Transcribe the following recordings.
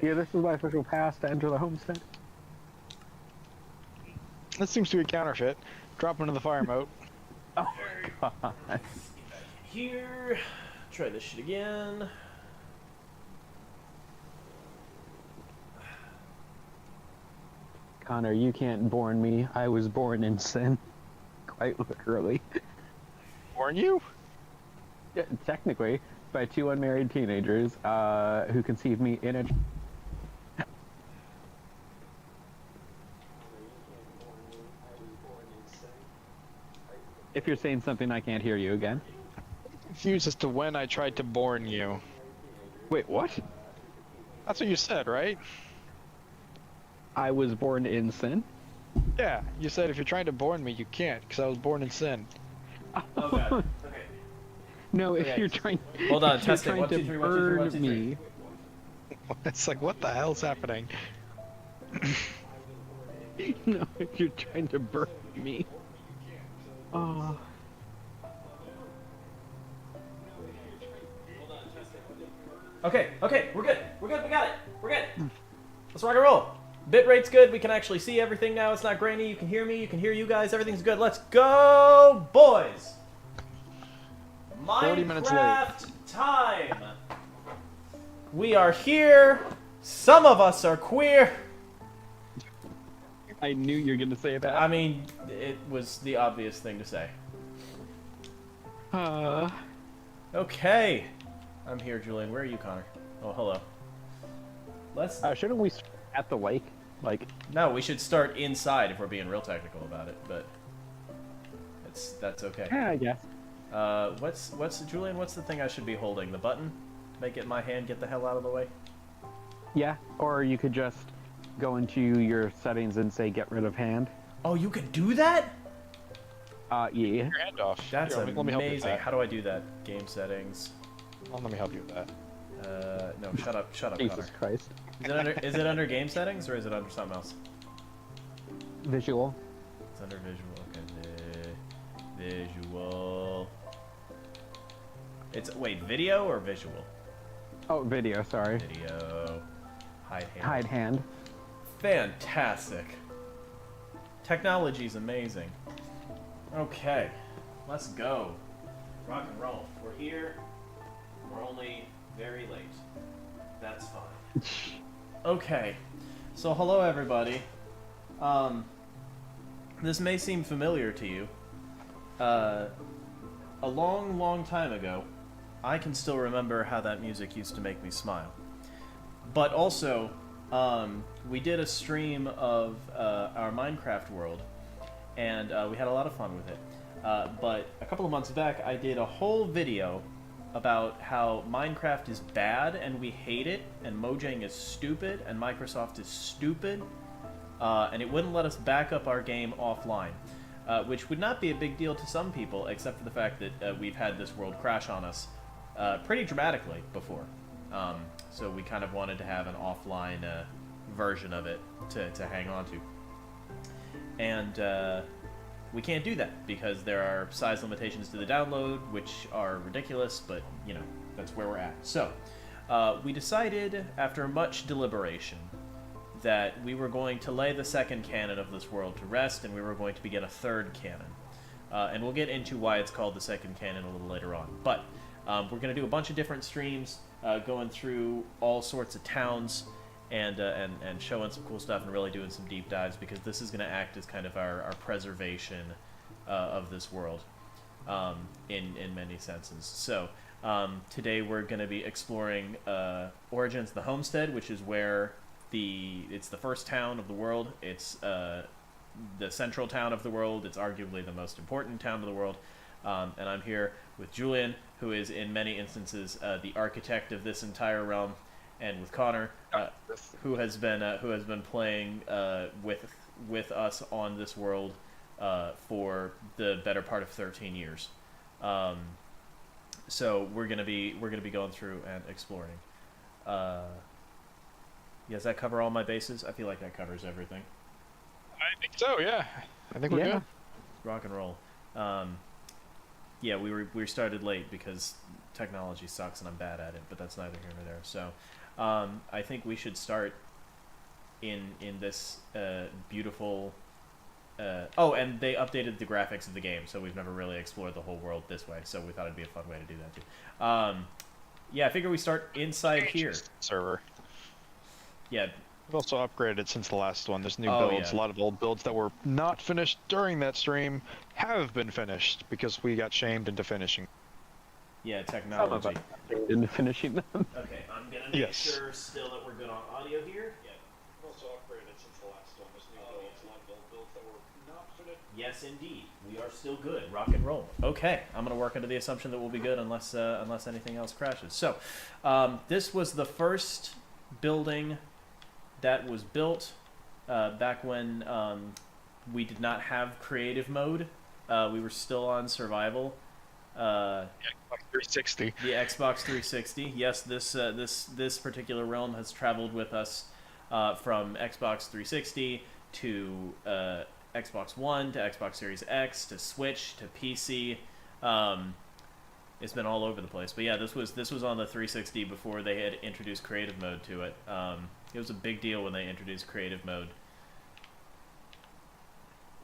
Yeah, this is my official pass to enter the homestead. That seems to be a counterfeit. Drop into the fire moat. Oh, God. Here. Try this shit again. Connor, you can't born me. I was born in sin. Quite literally. Warn you? Yeah, technically, by two unmarried teenagers who conceived me in a... If you're saying something, I can't hear you again. Confused as to when I tried to born you. Wait, what? That's what you said, right? I was born in sin? Yeah, you said if you're trying to born me, you can't, because I was born in sin. Oh god. Okay. No, if Okay. you're trying... Hold on, if you're testing. trying 1, 2, to 3, 1, 2, 3, 1, 2, 3. burn me... It's like, what the hell's happening? No, if you're trying to burn me... Oh... Okay, we're good. We got it. We're good. Let's rock and roll. Bitrate's good. We can actually see everything now. It's not grainy. You can hear me. You can hear you guys. Everything's good. Let's go, boys. 40 minutes late. Minecraft time. We are here. Some of us are queer. I knew you were going to say that. I mean, it was the obvious thing to say. Okay. I'm here, Julian. Where are you, Connor? Oh, hello. Let's... shouldn't we start at the lake? Like... No, we should start inside if we're being real technical about it, but... That's okay. Yeah, I guess. What's Julian, what's the thing I should be holding? The button? Make it in my hand, get the hell out of the way? Yeah, or you could just go into your settings and say get rid of hand. Oh, you can do that? Yeah. Your hand off. That's Here, let me help you with amazing. that. How do I do that? Game settings. Well, let me help you with that. No, shut up, Jesus Connor. Christ. Is it under game settings or is it under something else? Visual. It's under visual. Okay, visual. It's wait, video or visual? Oh, video, sorry. Video. Hide hand. Hide hand. Fantastic. Technology's amazing. Okay, let's go. Rock and roll. We're here. We're only very late. That's fine. Okay, so hello everybody. This may seem familiar to you. A long time ago, I can still remember how that music used to make me smile. But also, we did a stream of our Minecraft world, and we had a lot of fun with it. But a couple of months back, I did a whole video about how Minecraft is bad and we hate it, and Mojang is stupid, and Microsoft is stupid, and it wouldn't let us back up our game offline. Which would not be a big deal to some people, except for the fact that we've had this world crash on us pretty dramatically before. So we kind of wanted to have an offline version of it to hang on to. And we can't do that because there are size limitations to the download, which are ridiculous, but, you know, that's where we're at. So we decided, after much deliberation, that we were going to lay the second canon of this world to rest, and we were going to begin a third canon. And we'll get into why it's called the second canon a little later on. But we're going to do a bunch of different streams, going through all sorts of towns, and showing some cool stuff and really doing some deep dives, because this is going to act as kind of our preservation of this world in many senses. So today we're going to be exploring Origins, the Homestead, which is where it's the first town of the world. It's the central town of the world. It's arguably the most important town of the world. And I'm here with Julian, who is in many instances the architect of this entire realm, and with Connor, who has been playing with us on this world for the better part of 13 years. So we're gonna be going through and exploring. Does that cover all my bases? I feel like that covers everything. I think so, yeah. I think we're good. Rock and roll. Yeah, we started late because technology sucks and I'm bad at it, but that's neither here nor there. So, I think we should start in this beautiful. Oh, and they updated the graphics of the game, so we've never really explored the whole world this way. So we thought it'd be a fun way to do that too. Yeah, I figure we start inside here. Server. Yeah. We've also upgraded since the last one. There's new Oh, builds. yeah. A lot of old builds that were not finished during that stream have been finished because we got shamed into finishing. Yeah, Some of technology. us into finishing them. Okay, I'm gonna make Yes. sure still that we're good on audio here. Yeah. We've also upgraded since the last one. There's new builds. A lot of old builds that were not finished. Yes, indeed. We are still good. Rock and roll. Okay, I'm gonna work under the assumption that we'll be good unless anything else crashes. So, this was the first building that was built back when we did not have creative mode. We were still on survival. Xbox 360. The Xbox 360. Yes, this particular realm has traveled with us from Xbox 360 to Xbox One to Xbox Series X to Switch to PC. It's been all over the place. But yeah, this was on the 360 before they had introduced creative mode to it. It was a big deal when they introduced creative mode.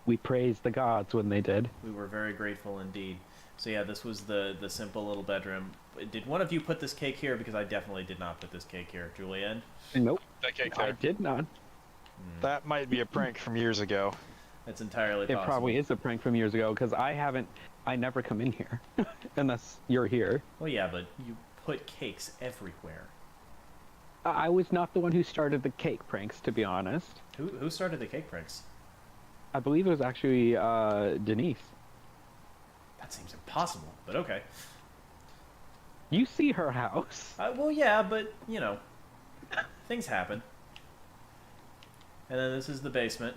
We praised the gods when they did. We were very grateful indeed. So yeah, this was the simple little bedroom. Did one of you put this cake here? Because I definitely did not put this cake here. Julianne? Nope, That cake I there. did not. That might be a prank from years ago. It's entirely It possible. probably is a prank from years ago because I never come in here unless you're here. Well, yeah, but you put cakes everywhere. I was not the one who started the cake pranks, to be honest. Who started the cake pranks? I believe it was actually Denise. That seems impossible, but okay. You see her house. Well, yeah, but, you know, things happen. And then this is the basement,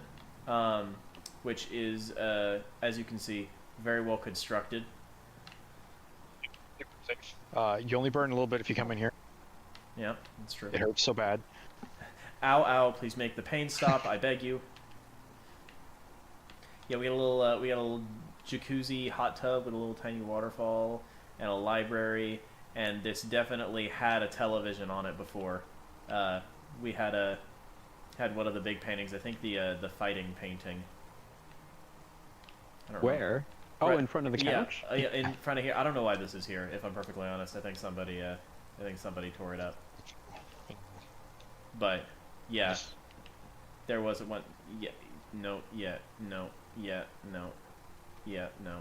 which is, as you can see, very well constructed. You only burn a little bit if you come in here. Yeah, that's true. It hurts so bad. Ow, ow, please make the pain stop, I beg you. Yeah, we got a little jacuzzi hot tub with a little tiny waterfall and a library, and this definitely had a television on it before. We had one of the big paintings. I think the fighting painting. I don't know. Where? Oh, Right. in front of the couch? Yeah, in front of here. I don't know why this is here. If I'm perfectly honest, I think somebody tore it up. But yeah, there wasn't one. Yeah, no, yeah, no, yeah, no, yeah, no.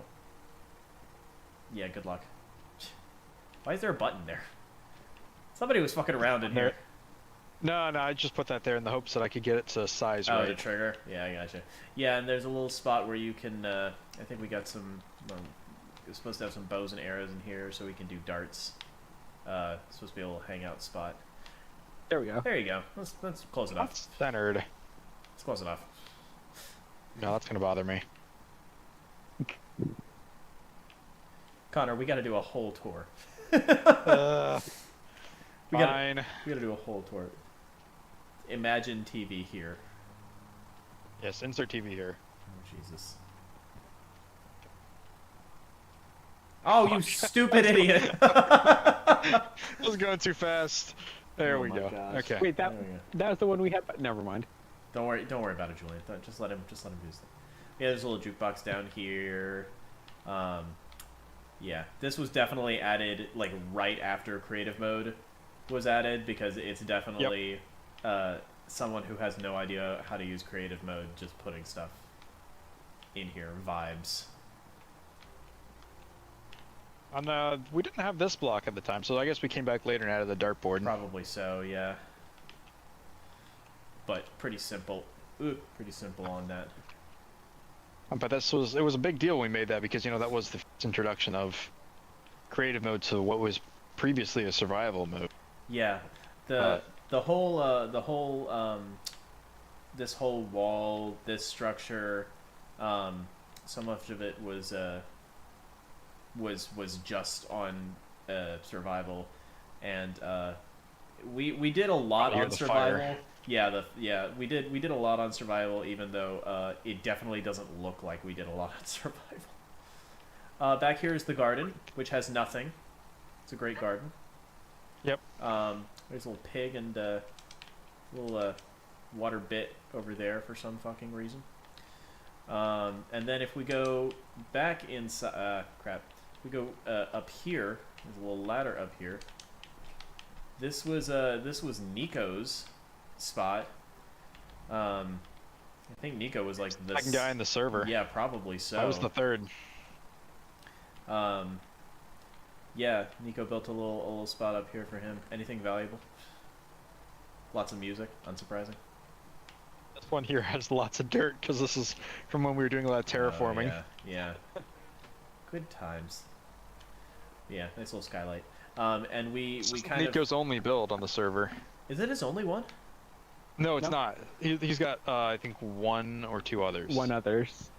Yeah, good luck. Why is there a button there? Somebody was fucking around in here. No, I just put that there in the hopes that I could get it to size Oh, right. the trigger? Yeah, I gotcha. Yeah, and there's a little spot where you can, I think we got some, we're supposed to have some bows and arrows in here so we can do darts. It's supposed to be a little hangout spot. There we go. There you go. That's close enough. That's centered. It's close enough. No, that's gonna bother me. Connor, we gotta do a whole tour. We Fine. We gotta do a whole tour. Imagine TV here. Yes, insert TV here. Oh, Jesus. Oh, you stupid idiot! I was going too fast. There Oh we my go. gosh. Okay. Wait, There we go. that was the one we had. Never mind. Don't worry about it, Julian. Just let him do his thing. Yeah, there's a little jukebox down here. Yeah, this was definitely added like right after creative mode was added because it's definitely someone who has no idea how to use creative mode just putting stuff in here. Vibes. We didn't have this block at the time, so I guess we came back later and added the dartboard. Probably so, yeah. But pretty simple. Pretty simple on that. But it was a big deal when we made that because that was the introduction of creative mode to what was previously a survival mode. Yeah, the whole this whole wall, this structure, so much of it was just on survival, and we did a lot Probably on the survival. fire. Yeah, we did a lot on survival, even though it definitely doesn't look like we did a lot on survival. Back here is the garden, which has nothing. It's a great garden. Yep. There's a little pig and little water bit over there for some fucking reason. And then if we go back inside, crap. If we go up here, there's a little ladder up here. This was Nico's spot. I think Nico was like the second guy in the server. Yeah, probably so. I was the third. Yeah, Nico built a little spot up here for him. Anything valuable? Lots of music, unsurprising. This one here has lots of dirt because this is from when we were doing a lot of terraforming. Yeah. Good times. Yeah, nice little skylight. And we kind Nico's only build on the server. Is it his only one? No, it's not. He's got I think one or two others. One others.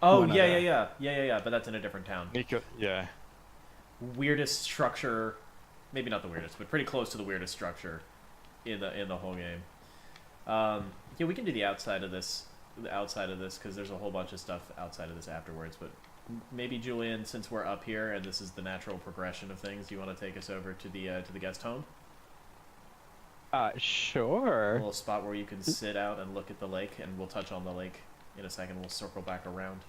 Oh, One other. yeah. But that's in a different town. Nico, yeah. Weirdest structure, maybe not the weirdest, but pretty close to the weirdest structure in the whole game. Yeah, we can do the outside of this because there's a whole bunch of stuff outside of this afterwards. But maybe Julian, since we're up here and this is the natural progression of things, you want to take us over to the guest home? Sure. A little spot where you can sit out and look at the lake, and we'll touch on the lake in a second. We'll circle back around.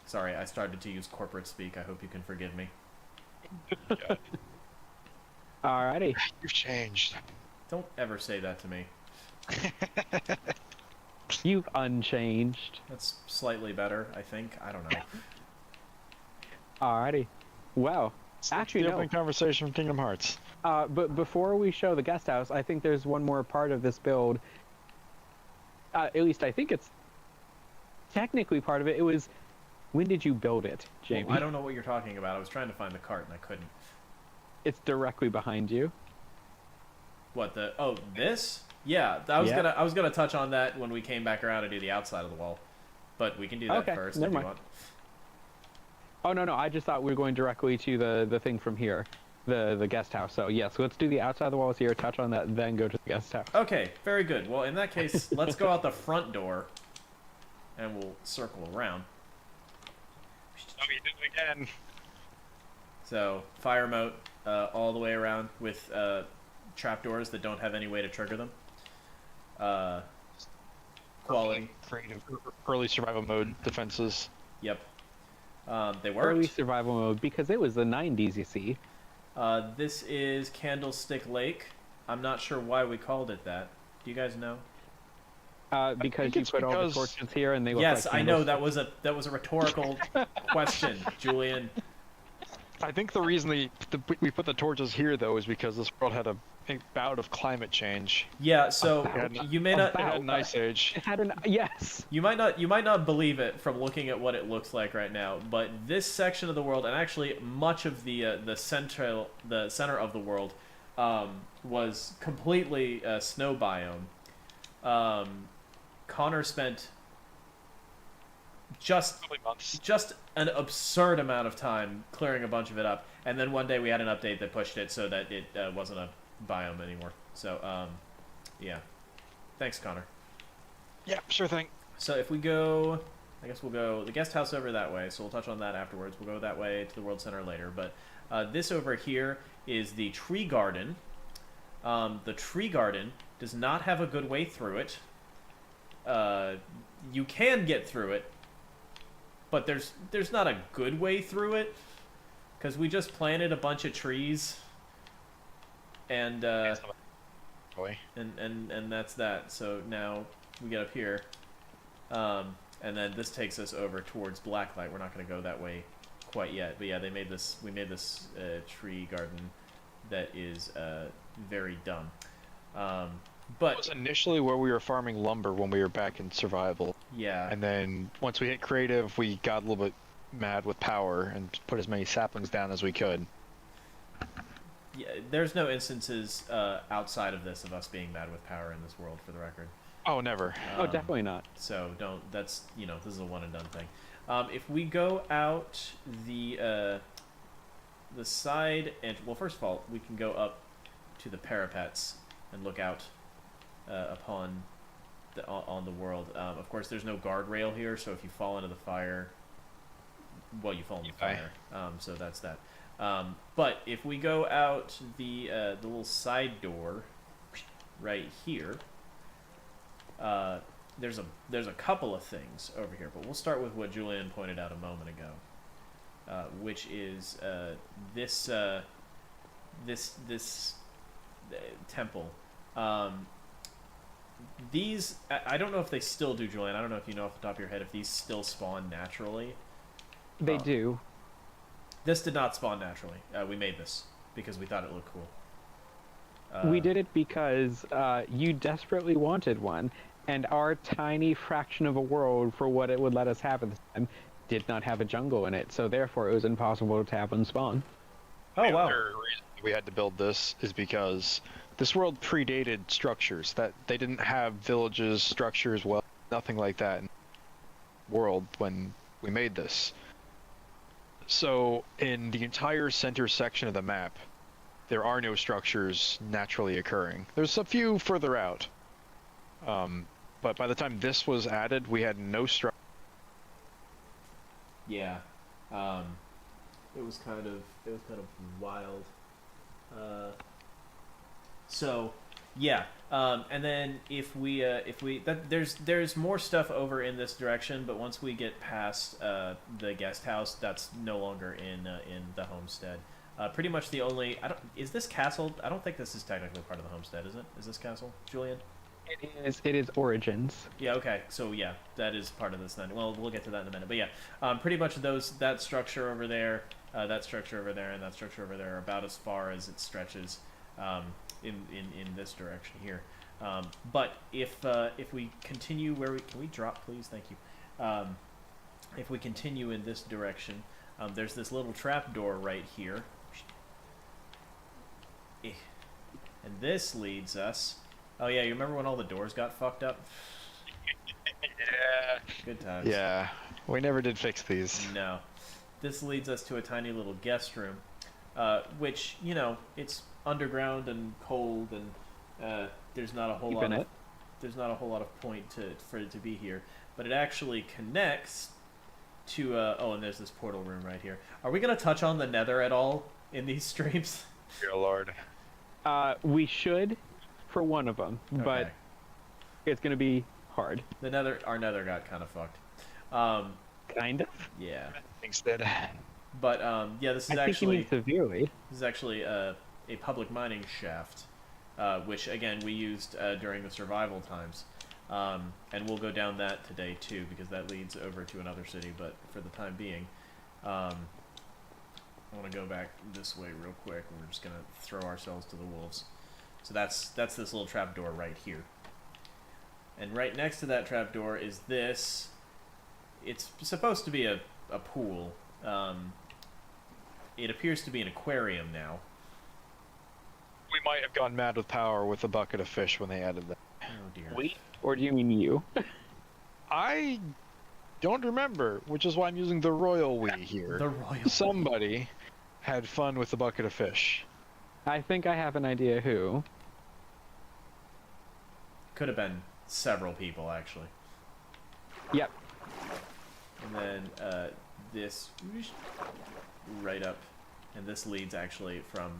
Sorry, I started to use corporate speak. I hope you can forgive me. Alrighty. You've changed. Don't ever say that to me. You've unchanged. That's slightly better, I think. I don't know. Alrighty. Well, actually, the no. opening conversation from Kingdom Hearts. But before we show the guest house, I think there's one more part of this build. At least I think it's technically part of it. It was, when did you build it, Jamie? Well, I don't know what you're talking about. I was trying to find the cart and I couldn't. It's directly behind you. What the? Oh, this? Yeah, I was gonna touch on that when we came back around to do the outside of the wall, but we can do that first if you want. Oh no, I just thought we were going directly to the thing from here, the guest house. So yes, let's do the outside of the walls here, touch on that, then go to the guest house. Okay, very good. Well, in that case, let's go out the front door, and we'll circle around. Oh, you did it again. So fire moat all the way around with trapdoors that don't have any way to trigger them. Quality. Creative early survival mode defenses. Yep. They worked. Early survival mode, because it was the 90s, you see. This is Candlestick Lake. I'm not sure why we called it that. Do you guys know? Because you put all the torches here and they look like Yes, I know, that was a rhetorical question, Julian. I think the reason we put the torches here, though, is because this world had a bout of climate change. Yeah, so you may not. It had an ice age. It had yes. You might not believe it from looking at what it looks like right now, but this section of the world, and actually much of the center of the world, was completely snow biome. Connor spent just an absurd amount of time clearing a bunch of it up, and then one day we had an update that pushed it so that it wasn't a biome anymore. So yeah, thanks, Connor. Yeah, sure thing. So if we go, I guess we'll go the guest house over that way, so we'll touch on that afterwards. We'll go that way to the World Center later, but this over here is the tree garden. The tree garden does not have a good way through it. You can get through it, but there's not a good way through it, because we just planted a bunch of trees, and that's that. So now we get up here, and then this takes us over towards Blacklight. We're not going to go that way quite yet, but yeah, we made this tree garden that is very dumb. But it was initially where we were farming lumber when we were back in survival. Yeah. And then once we hit creative, we got a little bit mad with power and put as many saplings down as we could. Yeah, there's no instances outside of this of us being mad with power in this world, for the record. Oh, never. Oh, definitely not. So don't. That's this is a one and done thing. If we go out the side, and well, first of all, we can go up to the parapets and look out upon on the world. Of course, there's no guardrail here, so if you fall into the fire, well, you fall into the fire. So that's that. But if we go out the little side door right here, there's a couple of things over here. But we'll start with what Julian pointed out a moment ago, which is this temple. These, I don't know if they still do, Julian. I don't know if you know off the top of your head if these still spawn naturally. They do. This did not spawn naturally. We made this because we thought it looked cool. We did it because you desperately wanted one, and our tiny fraction of a world for what it would let us have at the time did not have a jungle in it, so therefore it was impossible to have one spawn. Oh, The wow. other reason we had to build this is because this world predated structures. That they didn't have villages, structures, well, nothing like that in the world when we made this. So in the entire center section of the map, there are no structures naturally occurring. There's a few further out. But by the time this was added, we had no structure. Yeah. It was kind of wild. So, yeah. And then if we there's more stuff over in this direction, but once we get past the guest house, that's no longer in the homestead. Pretty much the only is this castle. I don't think this is technically part of the homestead, is it? Is this castle, Julian? It is Origins. Yeah, okay. So yeah, that is part of this then. Well, we'll get to that in a minute. But yeah, pretty much that structure over there, that structure over there, and that structure over there are about as far as it stretches in this direction here. But if we continue can we drop, please? Thank you. If we continue in this direction, there's this little trap door right here. And this leads us... Oh yeah, you remember when all the doors got fucked up? Yeah. Good times. Yeah, we never did fix these. No. This leads us to a tiny little guest room, which, it's underground and cold, and there's not a whole lot of there's not a whole lot of point for it to be here. But it actually connects to and there's this portal room right here. Are we gonna touch on the Nether at all in these streams? Dear Lord. We should for one of them, but Okay. it's going to be hard. Our Nether got kind of fucked. Kind of. Yeah. Things did. But yeah, this is I think actually you mean severely. a public mining shaft, which again we used during the survival times, and we'll go down that today too because that leads over to another city. But for the time being, I want to go back this way real quick. We're just gonna throw ourselves to the wolves. So that's this little trapdoor right here. And right next to that trapdoor is this. It's supposed to be a pool. It appears to be an aquarium now. We might have gone mad with power with a bucket of fish when they added that. Oh dear. We? Or do you mean you? I don't remember, which is why I'm using the royal we here. The royal. Somebody had fun with the bucket of fish. I think I have an idea who. Could have been several people actually. Yep. And then this right up, and this leads actually from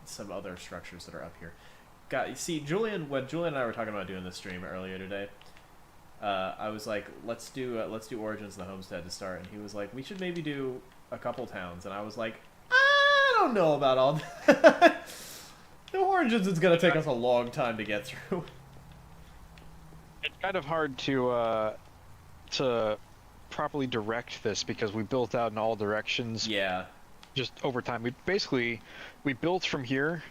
some other structures that are up here. You see, when Julian and I were talking about doing this stream earlier today, I was like, let's do Origins and the Homestead to start, and he was like, we should maybe do a couple towns, and I was like, I don't know about all that. The Origins is gonna take us a long time to get through. It's kind of hard to properly direct this because we built out in all directions. Yeah. Just over time, we built from here.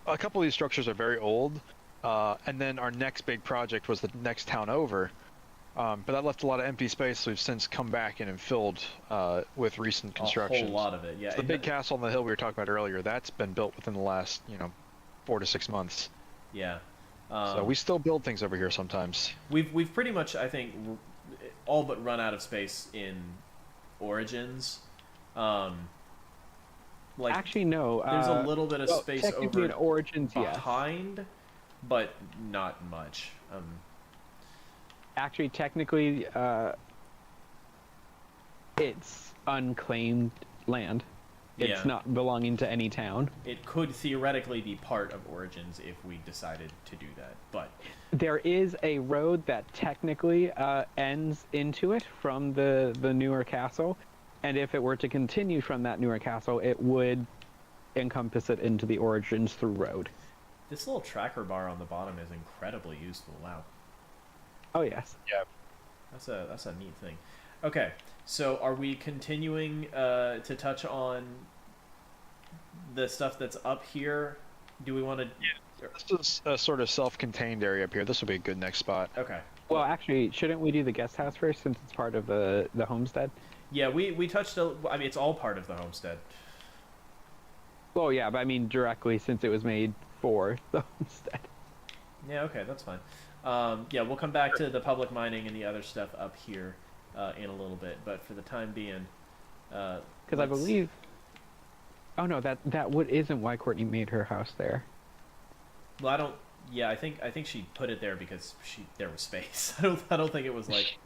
A couple of these structures are very old, and then our next big project was the next town over. But that left a lot of empty space, so we've since come back in and filled with recent construction. A whole lot of it, yeah. So the big castle on the hill we were talking about earlier, that's been built within the last, 4 to 6 months. Yeah. So we still build things over here sometimes. We've pretty much, I think, all but run out of space in Origins. Actually, no. There's a little bit of space technically over in Origins, yes. behind, but not much. Actually, technically, it's unclaimed land. It's Yeah. not belonging to any town. It could theoretically be part of Origins if we decided to do that, but There is a road that technically ends into it from the newer castle, and if it were to continue from that newer castle, it would encompass it into the Origins through road. this little tracker bar on the bottom is incredibly useful. Wow. Oh yes. Yeah. That's a neat thing. Okay, so are we continuing to touch on the stuff that's up here? Do we want to? Yeah. This is a sort of self-contained area up here. This will be a good next spot. Okay. Well, actually, shouldn't we do the guest house first since it's part of the homestead? Yeah, we touched. I mean, it's all part of the homestead. Well, yeah, but I mean directly since it was made for the homestead. Yeah. Okay, that's fine. Yeah, we'll come back to the public mining and the other stuff up here in a little bit, but for the time being, Because I believe. Oh no, that wood isn't why Courtney made her house there. Well, I don't. Yeah, I think she put it there because there was space. I don't think it was like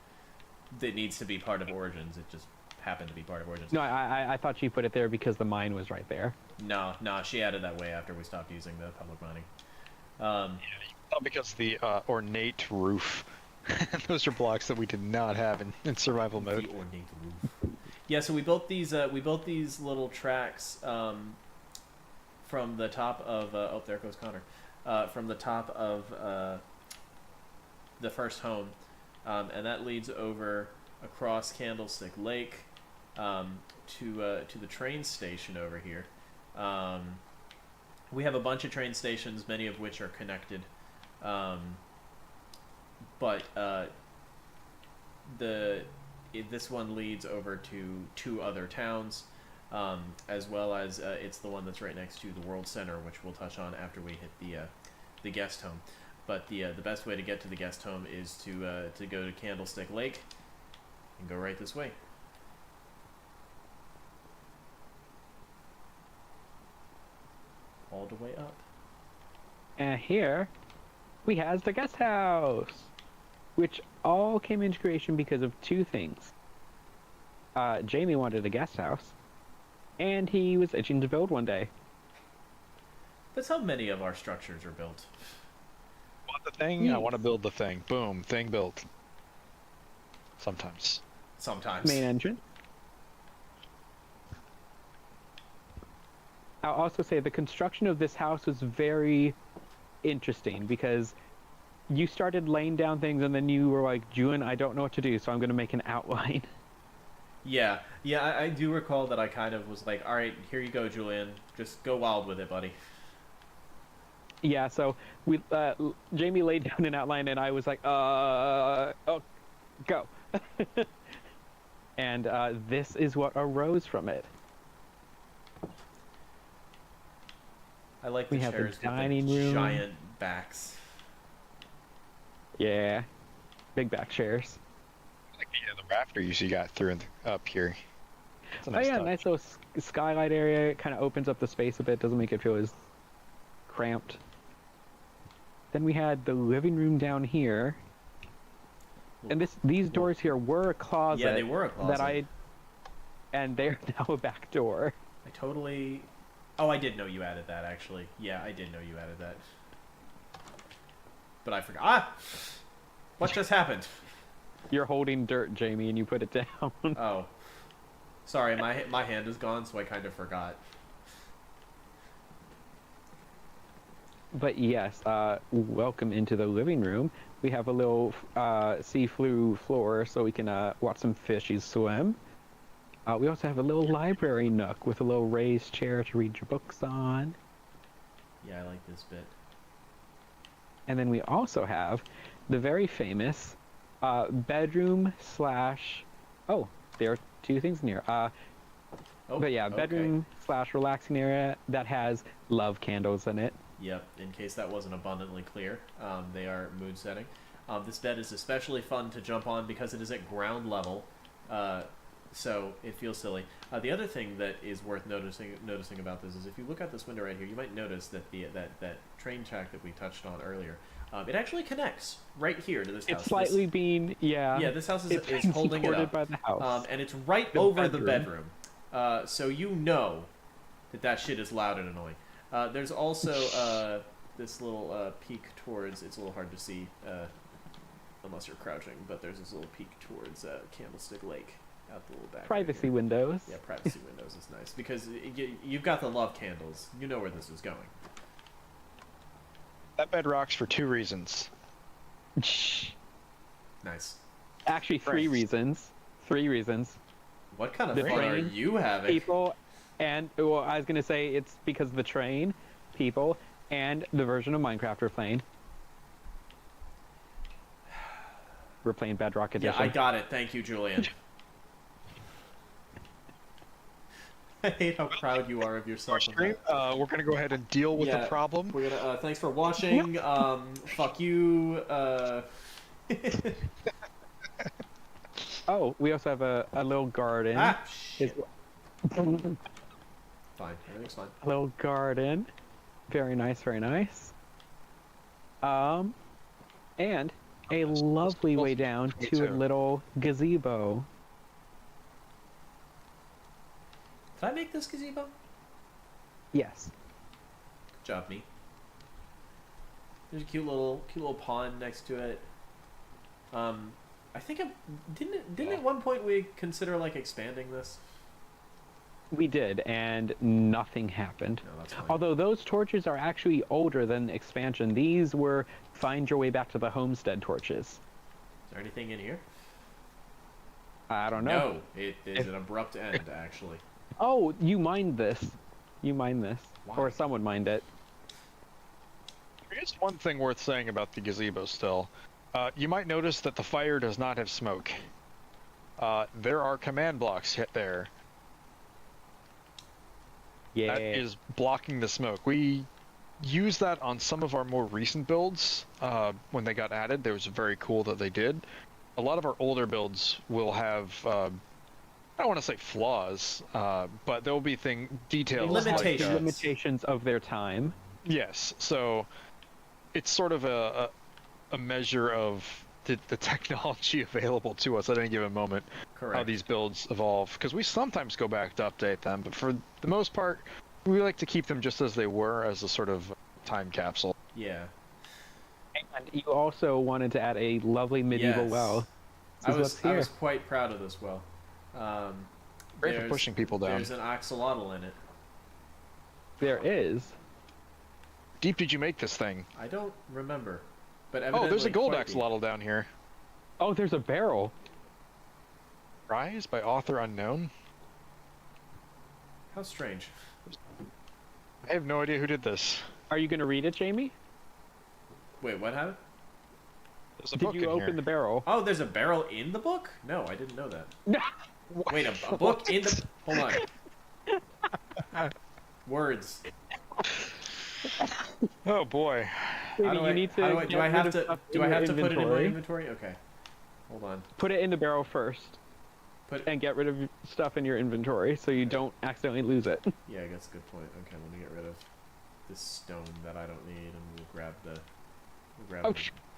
it needs to be part of Origins. It just happened to be part of Origins. No, I thought she put it there because the mine was right there. No, she added that way after we stopped using the public mining. Not because the ornate roof. Those are blocks that we did not have in survival mode. The ornate roof. Yeah, so we built these little tracks from the top of oh, there goes Connor. From the top of the first home, and that leads over across Candlestick Lake to the train station over here. We have a bunch of train stations, many of which are connected, but this one leads over to 2 other towns, as well as it's the one that's right next to the World Center, which we'll touch on after we hit the guest home. But the best way to get to the guest home is to go to Candlestick Lake and go right this way. All the way up. And here, we has the guest house, which all came into creation because of 2 things. Jamie wanted a guest house, and he was itching to build one day. That's how many of our structures are built. Want the thing? I want to build the thing. Boom, thing built. Sometimes. Main entrance. I'll also say the construction of this house was very interesting because you started laying down things and then you were like, Julian, I don't know what to do, so I'm going to make an outline. Yeah, I do recall that I kind of was like, all right, here you go, Julian. Just go wild with it, buddy. Yeah, so we Jamie laid down an outline and I was like, oh, go. And this is what arose from it. I like the We have the chairs with dining the room. giant backs. Yeah, big back chairs. Like the rafter you see got through up here. It's a nice touch. Nice little skylight area. It kind of opens up the space a bit, doesn't make it feel as cramped. Then we had the living room down here. And these doors here were a closet. Yeah, they were a closet. And they're now a back door. I totally... Oh, I did know you added that, actually. Yeah, I did know you added that. But I forgot. Ah! What just happened? You're holding dirt, Jamie, and you put it down. Oh. Sorry, my hand is gone, so I kind of forgot. But yes, welcome into the living room. We have a little sea-flue floor so we can watch some fishies swim. We also have a little library nook with a little raised chair to read your books on. Yeah, I like this bit. And then we also have the very famous bedroom slash... Oh, there are 2 things in here. But yeah, bedroom slash relaxing area that has love candles in it. Yep, in case that wasn't abundantly clear, they are mood setting. This bed is especially fun to jump on because it is at ground level, so it feels silly. The other thing that is worth noticing about this is if you look out this window right here, you might notice that that train track that we touched on earlier, it actually connects right here to this house. It's slightly being, yeah. This house is holding it up, by the house. and it's right over the bedroom. So you know that shit is loud and annoying. There's also this little peak towards. It's a little hard to see unless you're crouching, but there's this little peak towards Candlestick Lake out the little back. Privacy windows. Yeah, privacy windows is nice because you've got the love candles. You know where this is going. That bed rocks for 2 reasons. Nice. Actually, 3 reasons. 3 reasons. What kind of The fun are train, you having? People, and well, I was gonna say it's because of the train, people, and the version of Minecraft we're playing. We're playing Bedrock Edition. Yeah, I got it. Thank you, Julian. I hate how proud you are of yourself. We're gonna go ahead and deal with the problem. We're gonna. Thanks for watching. Fuck you. Oh, we also have a little garden. Ah, shit. Fine. Everything's fine. A little garden. Very nice, very nice. And a lovely way down to a little gazebo. Did I make this gazebo? Yes. Good job, me. There's a cute little pond next to it. I think didn't at one point we consider like expanding this? We did, and nothing happened. No, that's fine. Although those torches are actually older than expansion. These were find your way back to the Homestead torches. Is there anything in here? I don't know. No, it is an abrupt end, actually. Oh, you mined this. You mined this. Why? Or someone mined it. There is one thing worth saying about the gazebo still. You might notice that the fire does not have smoke. There are command blocks hit there. Yeah. That is blocking the smoke. We used that on some of our more recent builds when they got added. It was very cool that they did. A lot of our older builds will have, I don't want to say flaws, but there will be details. Limitations. Like, Limitations of their time. yes, so it's sort of a measure of the technology available to us at any given moment. Correct. How these builds evolve, because we sometimes go back to update them, but for the most part we like to keep them just as they were, as a sort of time capsule. Yeah. And you also wanted to add a lovely medieval Yes. well. I This is what's here. was quite proud of this well. Great for pushing people down. There's an axolotl in it. There is. Deep did you make this thing? I don't remember, but Oh, there's a evidently gold quite deep. axolotl down here. Oh, there's a barrel. Prize by author unknown. How strange. I have no idea who did this. Are you going to read it, Jamie? Wait, what happened? There's a Did book you in open here. the barrel? Oh, there's a barrel in the book? No, I didn't know that. No. Wait, a book in the... Hold on. Words. Oh boy. How do I, you need to how do I, get do I rid have of to, stuff do in I your have to put it in my inventory. inventory? Okay. Hold on. Put it in the barrel first. Put... And get rid of stuff in your inventory so you don't accidentally lose it. Yeah, that's a good point. Okay, let me get rid of this stone that I don't need, and we'll grab the Oh,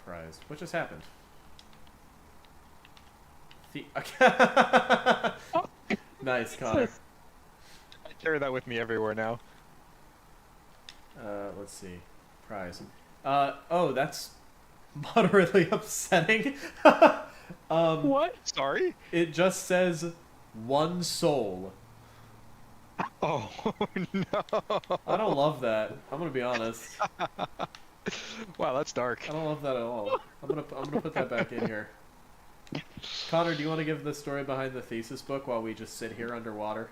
prize. What just happened? Okay. Nice, Connor. I carry that with me everywhere now. Let's see. Prize. Oh, that's moderately upsetting. What? Sorry? It just says 1 soul. Oh, no. I don't love that. I'm gonna be honest. Wow, that's dark. I don't love that at all. I'm gonna put that back in here. Connor, do you want to give the story behind the thesis book while we just sit here underwater?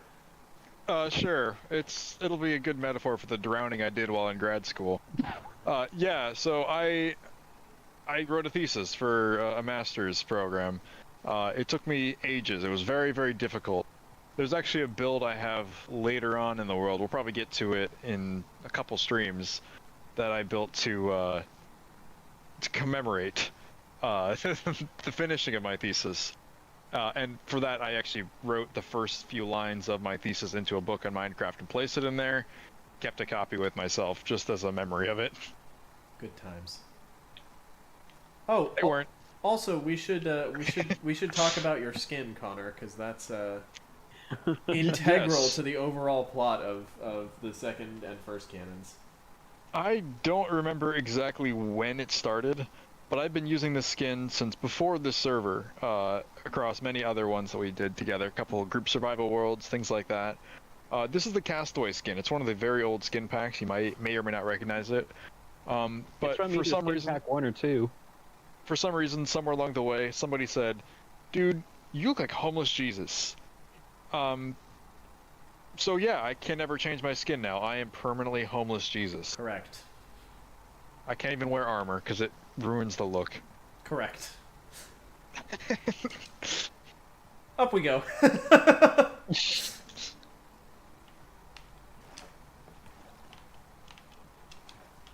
Sure. It'll be a good metaphor for the drowning I did while in grad school. Yeah, so I wrote a thesis for a master's program. It took me ages. It was very, very difficult. There's actually a build I have later on in the world. We'll probably get to it in a couple streams that I built to commemorate the finishing of my thesis. And for that, I actually wrote the first few lines of my thesis into a book on Minecraft and placed it in there. Kept a copy with myself, just as a memory of it. Good times. Oh, They weren't. also we should talk about your skin, Connor, because that's integral Yes. to the overall plot of the second and first canons. I don't remember exactly when it started, but I've been using this skin since before this server, across many other ones that we did together, a couple of group survival worlds, things like that. This is the Castaway skin. It's one of the very old skin packs. You may or may not recognize it. It's But from for either some Skin reason, Pack 1 or 2. somewhere along the way, somebody said, "Dude, you look like homeless Jesus." So yeah, I can never change my skin now. I am permanently homeless Jesus. Correct. I can't even wear armor because it ruins the look. Correct. Up we go.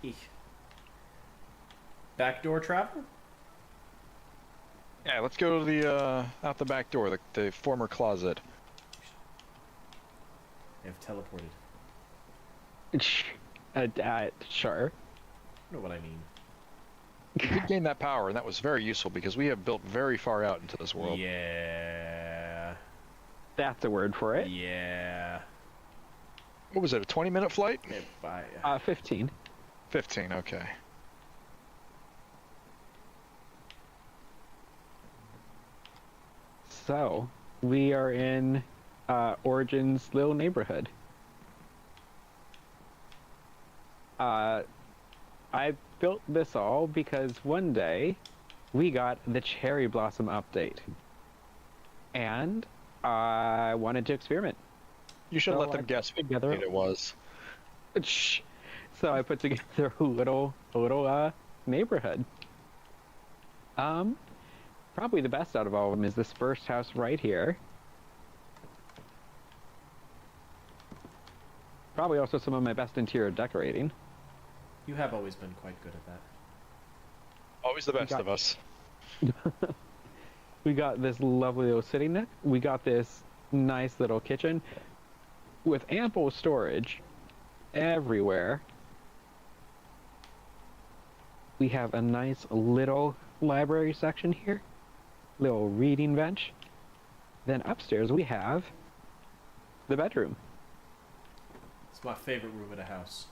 Eek. Backdoor travel? Yeah, let's go to the out the back door, the former closet. I have teleported. Sure. You know what I mean. We did gain that power, and that was very useful because we have built very far out into this world. Yeah. That's a word for it. Yeah. What was it, a 20-minute flight? 15. 15, okay. So, we are in Origin's little neighborhood. I built this all because one day we got the cherry blossom update. And I wanted to experiment. You should So let them I guess put what together- it was. So I put together a little neighborhood. Probably the best out of all of them is this first house right here. Probably also some of my best interior decorating. You have always been quite good at that. Always the best got- of us. We got this lovely little sitting nook. We got this nice little kitchen with ample storage everywhere. We have a nice little library section here, little reading bench. Then upstairs we have the bedroom. It's my favorite room in a house.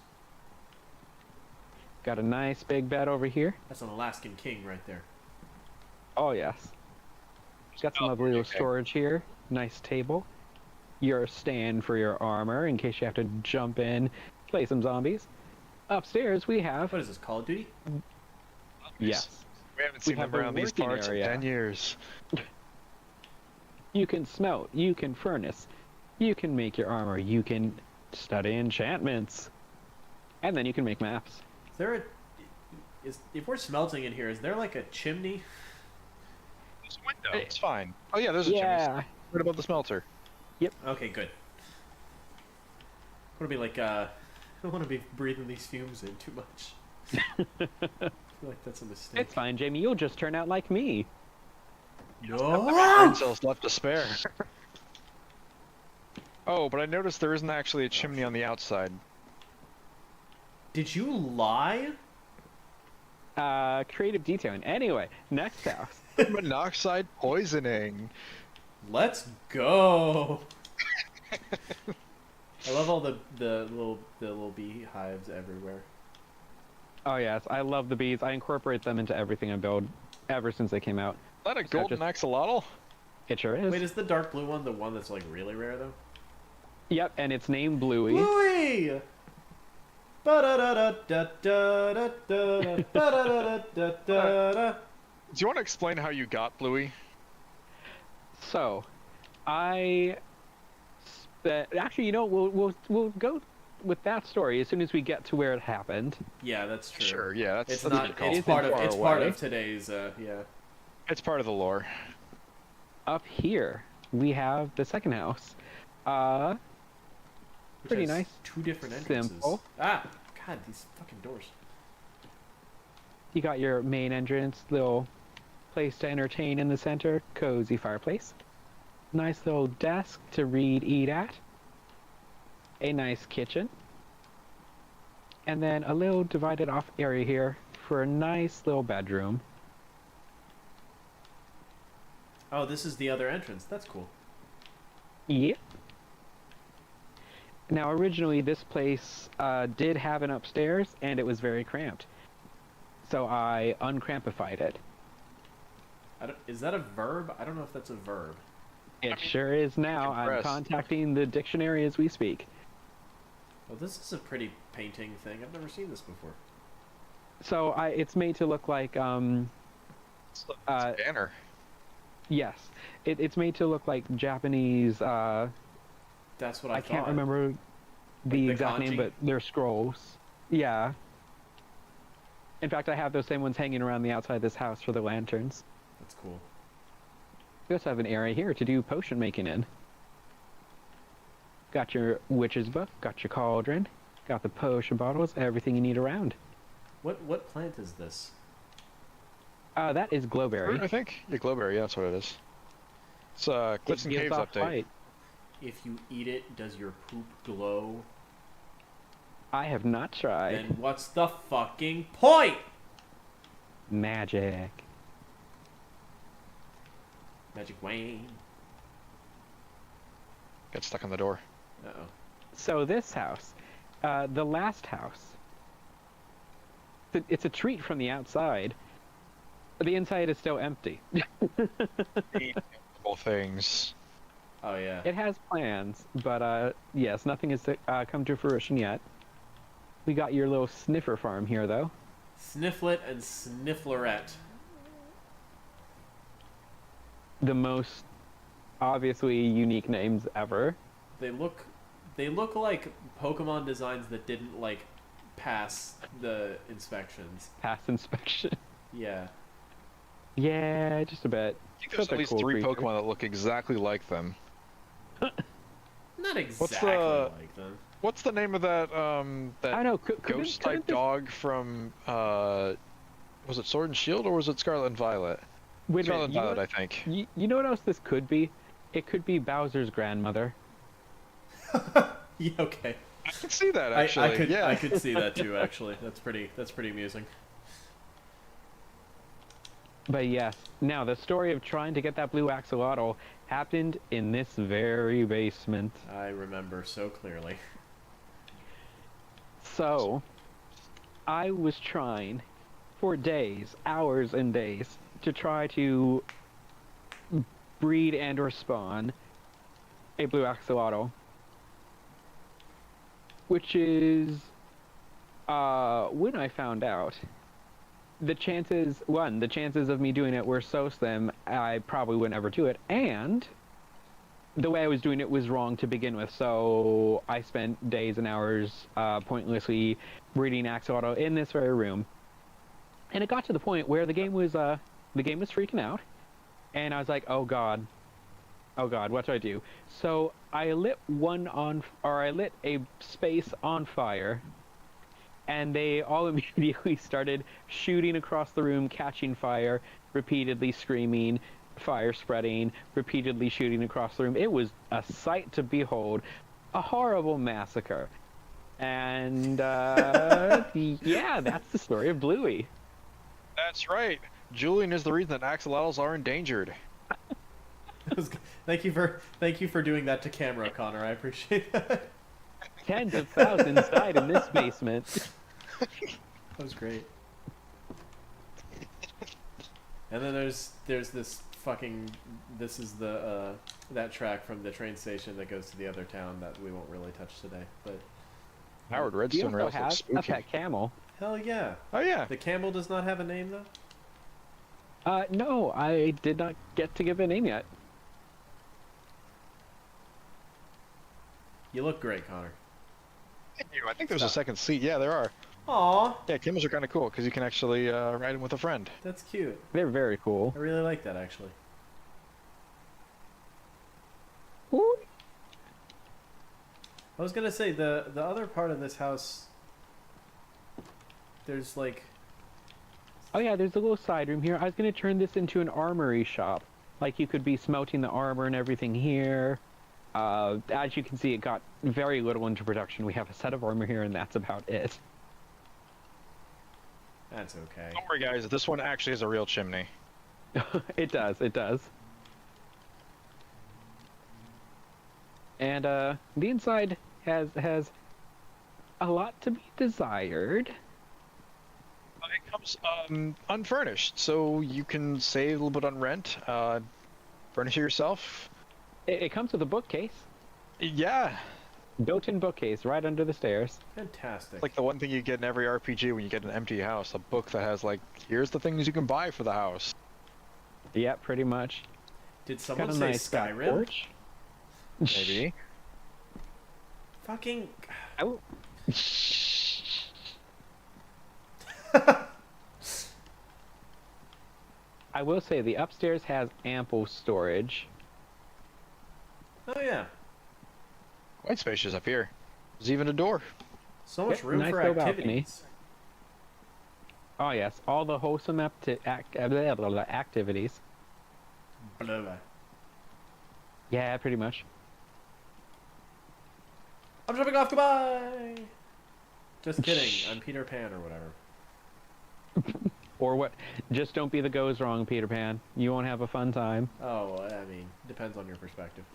Got a nice big bed over here. That's an Alaskan king right there. Oh yes. Got some lovely little okay. storage here. Nice table. Your stand for your armor in case you have to jump in, play some zombies. Upstairs we have What is this, Call of Duty? yes. We haven't We seen have them the around these working parts area. in 10 years. You can smelt, you can furnace, you can make your armor, you can study enchantments, and then you can make maps. Is there a... if we're smelting in here, is there like a chimney? There's a window. It's fine. Oh yeah, there's a chimney. Yeah. Right above the smelter. Okay, good. I want to be like, I don't want to be breathing these fumes in too much. I feel like that's a mistake. It's fine, Jamie. You'll just turn out like me. No! Brain cells left to spare. Oh, but I noticed there isn't actually a chimney on the outside. Did you lie? Creative detailing. Anyway, next house. Monoxide poisoning. Let's go! I love all the little beehives everywhere. Oh yes, I love the bees. I incorporate them into everything I build ever since they came out. Is that a golden axolotl? It sure is. Wait, is the dark blue one the one that's like really rare though? Yep, and it's named Bluey. Bluey! Ba-da-da-da-da-da-da-da-da-da-da-da-da. Do you want to explain how you got Bluey? So, actually, you know, we'll go with that story as soon as we get to where it happened. Yeah, that's true. Sure, yeah, that's It's that's not. what you call It's it. part of. far It's part away. of today's. Yeah. It's part of the lore. Up here, we have the second house. Which Pretty has nice. Two different entrances. Simple. Ah, God, these fucking doors. You got your main entrance, little place to entertain in the center, cozy fireplace. Nice little desk to read, eat at. A nice kitchen. And then a little divided off area here for a nice little bedroom. Oh, this is the other entrance. That's cool. Yep. Now, originally, this place did have an upstairs, and it was very cramped. So I uncrampified it. Is that a verb? I don't know if that's a verb. It sure is now. I'm contacting the dictionary as we speak. Well, this is a pretty painting thing. I've never seen this before. So it's made to look like It's a banner. Yes, it's made to look like Japanese. That's what I thought. Can't remember the exact kanji? name, but they're scrolls. Yeah. In fact, I have those same ones hanging around the outside of this house for the lanterns. That's cool. We also have an area here to do potion making in. Got your witch's book, got your cauldron, got the potion bottles, everything you need around. What plant is this? That is glowberry. I think. Yeah, glowberry, yeah, that's what it is. It's Cliffs and It gives Caves off update. light. If you eat it, does your poop glow? I have not tried. Then what's the fucking point? Magic. Magic Wayne. Get stuck on the door. Uh-oh. So this house, the last house, it's a treat from the outside. The inside is still empty. All things. Oh, yeah. It has plans, but yes, nothing has come to fruition yet. We got your little sniffer farm here, though. Snifflet and Snifflerette. The most obviously unique names ever. They look like Pokemon designs that didn't, like, pass the inspections. Pass inspection. Yeah. Yeah, just a bit. I think there's at least 3 Pokemon that look exactly like them. Not exactly like them. What's the name of that that I know. ghost type dog from was it Sword and Shield or was it Scarlet and Violet? Wait a Scarlet and minute, Violet, I think. You know what else this could be? It could be Bowser's grandmother. Yeah, okay. I can see that actually. I could see that too. Actually, that's pretty amusing. But yes, now the story of trying to get that blue axolotl happened in this very basement. I remember so clearly. So, I was trying for days, hours and days, to try to breed and or spawn a blue axolotl. Which is, when I found out, the chances of me doing it were so slim, I probably wouldn't ever do it, and the way I was doing it was wrong to begin with, so I spent days and hours pointlessly breeding axolotl in this very room. And it got to the point where the game was freaking out, and I was like, oh god, what do I do? So I lit a space on fire, and they all immediately started shooting across the room, catching fire, repeatedly screaming, fire spreading, repeatedly shooting across the room. It was a sight to behold, a horrible massacre. And yeah, that's the story of Bluey. That's right. Julian is the reason that axolotls are endangered. Thank you for doing that to camera, Connor. I appreciate that. Tens of thousands died in this basement. That was great. And then there's this fucking that track from the train station that goes to the other town that we won't really touch today. But Howard You Redstone also Rails have looks a spooky. pet camel. hell yeah, Oh yeah. the camel does not have a name though. No, I did not get to give a name yet. You look great, Connor. Thank you. I think there's a second seat. Yeah, there are. Aw, Yeah, camels are kind of cool because you can actually ride them with a friend. that's cute. They're very cool. I really like that actually. Ooh. I was gonna say the other part of this house. There's like. Oh yeah, there's a little side room here. I was gonna turn this into an armory shop. Like you could be smelting the armor and everything here. As you can see, it got very little into production. We have a set of armor here, and that's about it. That's okay. Don't worry, guys. This one actually has a real chimney. It does. And the inside has a lot to be desired. It comes unfurnished, so you can save a little bit on rent. Furnish it yourself. It comes with a bookcase, Yeah, built-in bookcase right under the stairs. Fantastic. like the one thing you get in every RPG when you get an empty house, a book that has like, here's the things you can buy for the house. Yeah, pretty much. Did Got someone a say nice back Skyrim? porch. Maybe. Fucking. I will... I will say the upstairs has ample storage. Oh yeah. Quite spacious up here. There's even a door. So much Yep, room nice for little balcony. activities. Oh yes, all the wholesome activities. Blah, blah. Yeah, pretty much. I'm jumping off. Goodbye. Just kidding. I'm Peter Pan or whatever. Or what? Just don't be the goes wrong, Peter Pan. You won't have a fun time. Oh, well, I mean, depends on your perspective.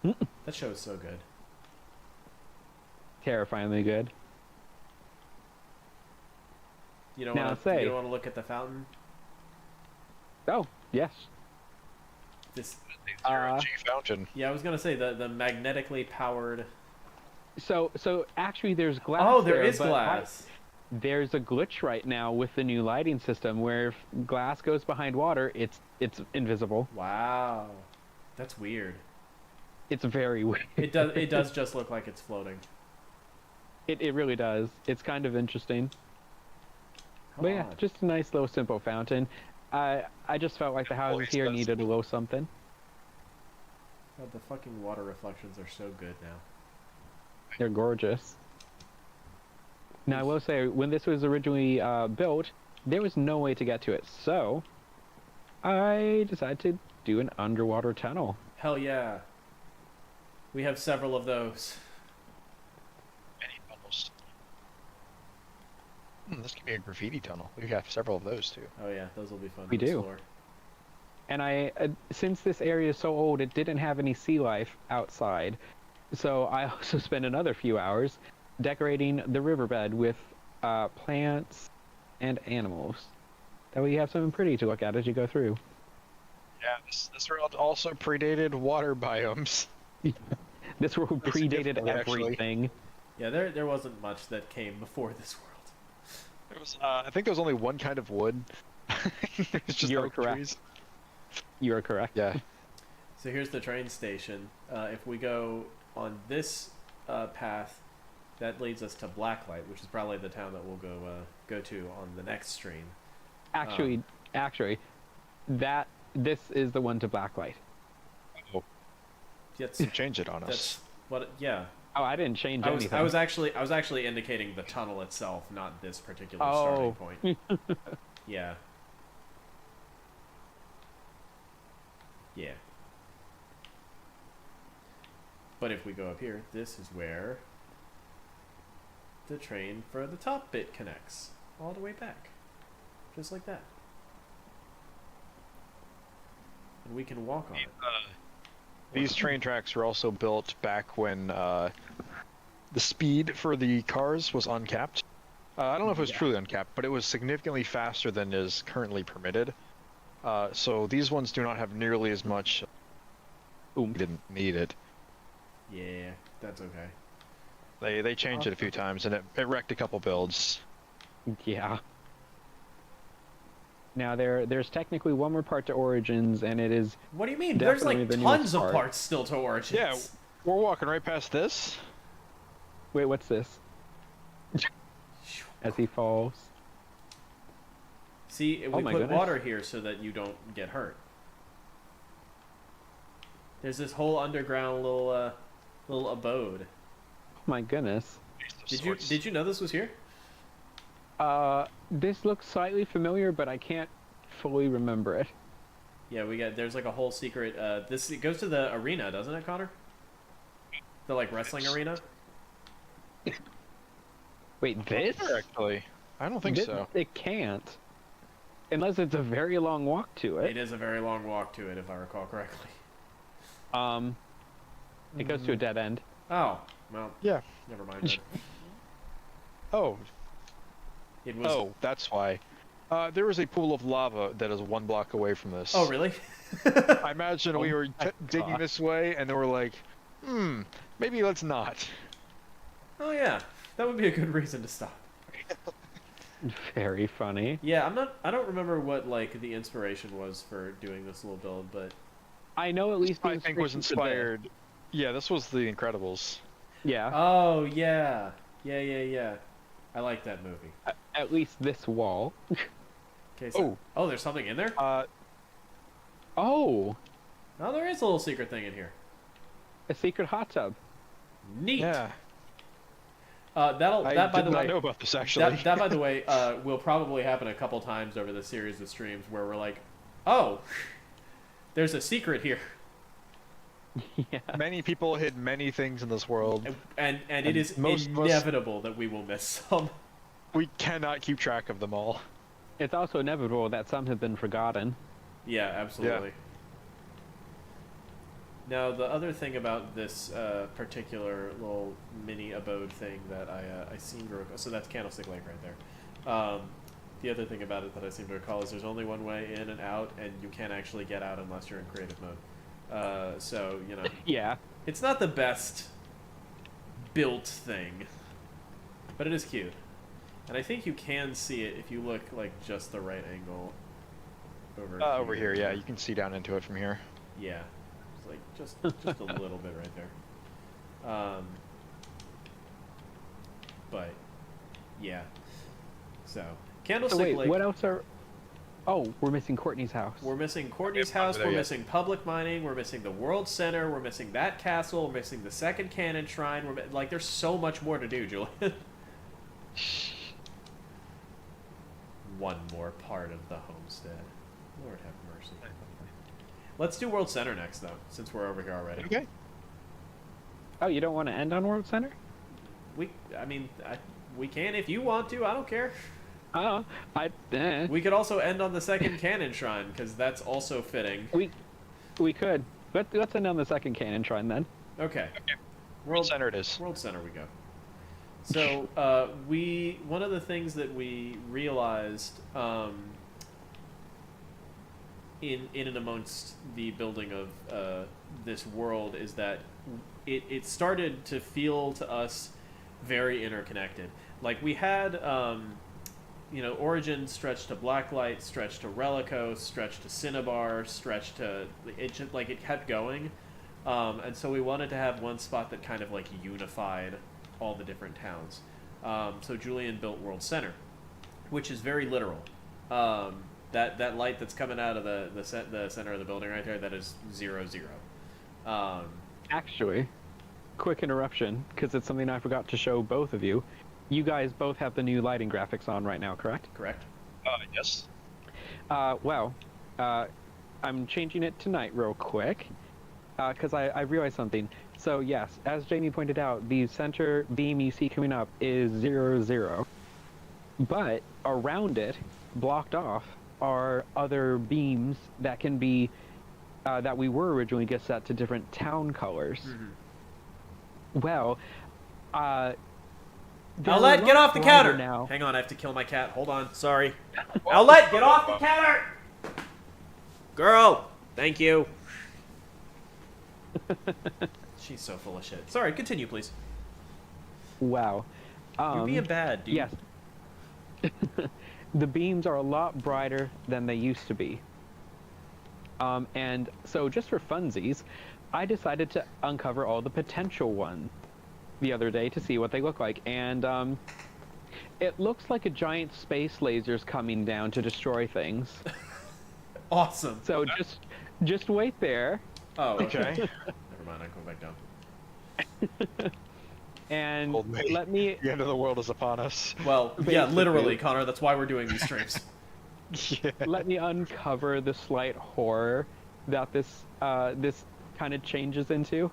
That show is so good. Terrifyingly good. You don't Now want say- to look at the fountain? Oh, yes. This. Zero-G fountain. Yeah, I was gonna say the magnetically powered. So actually there's glass. Oh, there is but glass. there's a glitch right now with the new lighting system where if glass goes behind water, it's invisible. Wow, that's weird. It's very weird. It does just look like it's floating. It really does. It's kind of interesting. How But yeah, odd. just a nice little simple fountain. I just felt like the houses Always here does. needed a little something. God, the fucking water reflections are so good now. They're gorgeous. Now I will say, when this was originally built, there was no way to get to it, so I decided to do an underwater tunnel. Hell yeah. We have several of those. Many tunnels. This could be a graffiti tunnel. We have several of those too. Oh yeah, those will be fun We to do. explore. And I, since this area is so old, it didn't have any sea life outside, so I also spent another few hours decorating the riverbed with plants and animals. That way you have something pretty to look at as you go through. Yeah, this world also predated water biomes. This world That's predated significant, actually. everything. Yeah, there wasn't much that came before this world. There was, I think there was only one kind of wood. It's just You're oak correct. trees. You are correct. Yeah. So here's the train station. If we go on this path, that leads us to Blacklight, which is probably the town that we'll go to on the next stream. Actually, this is the one to Blacklight. Oh, That's you change it on that's us. what. Yeah, Oh, I didn't change I was anything. I was actually indicating the tunnel itself, not this particular Oh. starting point. Yeah. Yeah. But if we go up here, this is where the train for the top bit connects all the way back. Just like that. And we can walk on it. These train tracks were also built back when the speed for the cars was uncapped. I don't know if it was truly uncapped, but it was significantly faster than is currently permitted. So these ones do not have nearly as much. We didn't need it. Yeah, that's okay. They changed it a few times, and it wrecked a couple builds. Yeah. Now there's technically one more part to Origins, and it is What do you mean? There's definitely like the tons newest of part. parts still to Origins. Yeah, we're walking right past this. Wait, what's this? As he falls. See, we Oh my put goodness. water here so that you don't get hurt. There's this whole underground little abode. Oh my goodness. Did you know this was here? This looks slightly familiar, but I can't fully remember it. Yeah, there's like a whole secret. It goes to the arena, doesn't it, Connor? The like wrestling arena. Wait, this? Actually, I don't think Thi- so. It can't. Unless it's a very long walk to It it. is a very long walk to it, if I recall correctly. It goes to a dead end. Oh, well, Yeah. never mind then. Oh. It was... Oh, that's why. There was a pool of lava that is 1 block away from this. Oh, really? I imagine we were digging this way, and then we're like, maybe let's not. Oh, yeah. That would be a good reason to stop. Very funny. Yeah, I don't remember what, like, the inspiration was for doing this little build, but... I know at least the I think was inspiration for this. inspired. Yeah, this was The Incredibles. Yeah. Oh, yeah. Yeah. I like that movie. At least this wall. Okay, so... Oh, there's something in there? Oh, Oh, there is a little secret thing in here. a secret hot tub. Neat. Yeah. That by the did not way, know about this actually. that by the way, will probably happen a couple times over the series of streams where we're like, oh, there's a secret here, Yeah. Many people hid many things in this world. and it is most of us- inevitable that we will miss some. We cannot keep track of them all. It's also inevitable that some have been forgotten. Yeah, absolutely. Now, the other thing about this particular little mini abode thing that I seem to recall, so that's Candlestick Lake right there. The other thing about it that I seem to recall is there's only one way in and out, and you can't actually get out unless you're in creative mode. So, you know, Yeah. it's not the best built thing, but it is cute. And I think you can see it if you look like just the right angle Over here, yeah, you can see down into it from here. Yeah, it's like just a little bit right there. But yeah, so Candlestick So wait, Lake. what else are... Oh, we're missing Courtney's house. We're missing Courtney's Okay, I'm not house. there We're yet. missing public mining. We're missing the World Center. We're missing that castle. We're missing the second Canon Shrine. Like, there's so much more to do, Julian. One more part of the homestead. Lord have mercy. Let's do World Center next, though, since we're over here already. Okay. Oh, you don't want to end on World Center? We can if you want to. I don't care. Oh, We could also end on the second Canon Shrine, because that's also fitting. We could. Let's end on the second Canon Shrine then. Okay. World Center it is. World Center we go. So, one of the things that we realized in and amongst the building of this world is that it started to feel to us very interconnected. Like, we had, Origin stretched to Blacklight, stretched to Relico, stretched to Cinnabar, stretched to... It just, like, it kept going. And so we wanted to have one spot that kind of, like, unified all the different towns. So Julian built World Center, which is very literal. That light that's coming out of the center of the building right there, that is 0, 0. Actually, quick interruption, because it's something I forgot to show both of you. You guys both have the new lighting graphics on right now, correct? Correct. Yes. I'm changing it tonight real quick, because I realized something. So yes, as Jamie pointed out, the center beam you see coming up is 0, 0. But around it, blocked off, are other beams that can be, that we were originally just set to different town colors. Mm-hmm. Well, Owlette, get off the counter! Now. Hang on, I have to kill my cat. Hold on, sorry. Owlette, get off the counter! Girl! Thank you. She's so full of shit. Sorry, continue, please. Wow. You're being bad, dude. Yes. The beams are a lot brighter than they used to be. And so just for funsies, I decided to uncover all the potential ones the other day to see what they look like. And it looks like a giant space laser's coming down to destroy things. Awesome. So just wait there. Oh, okay. Okay. Never mind, I'm going back down. And Old mate. let me... The end of the world is upon us. Well, yeah, Basically. literally, Connor, that's why we're doing these streams. Yeah. Let me uncover the slight horror that this kind of changes into.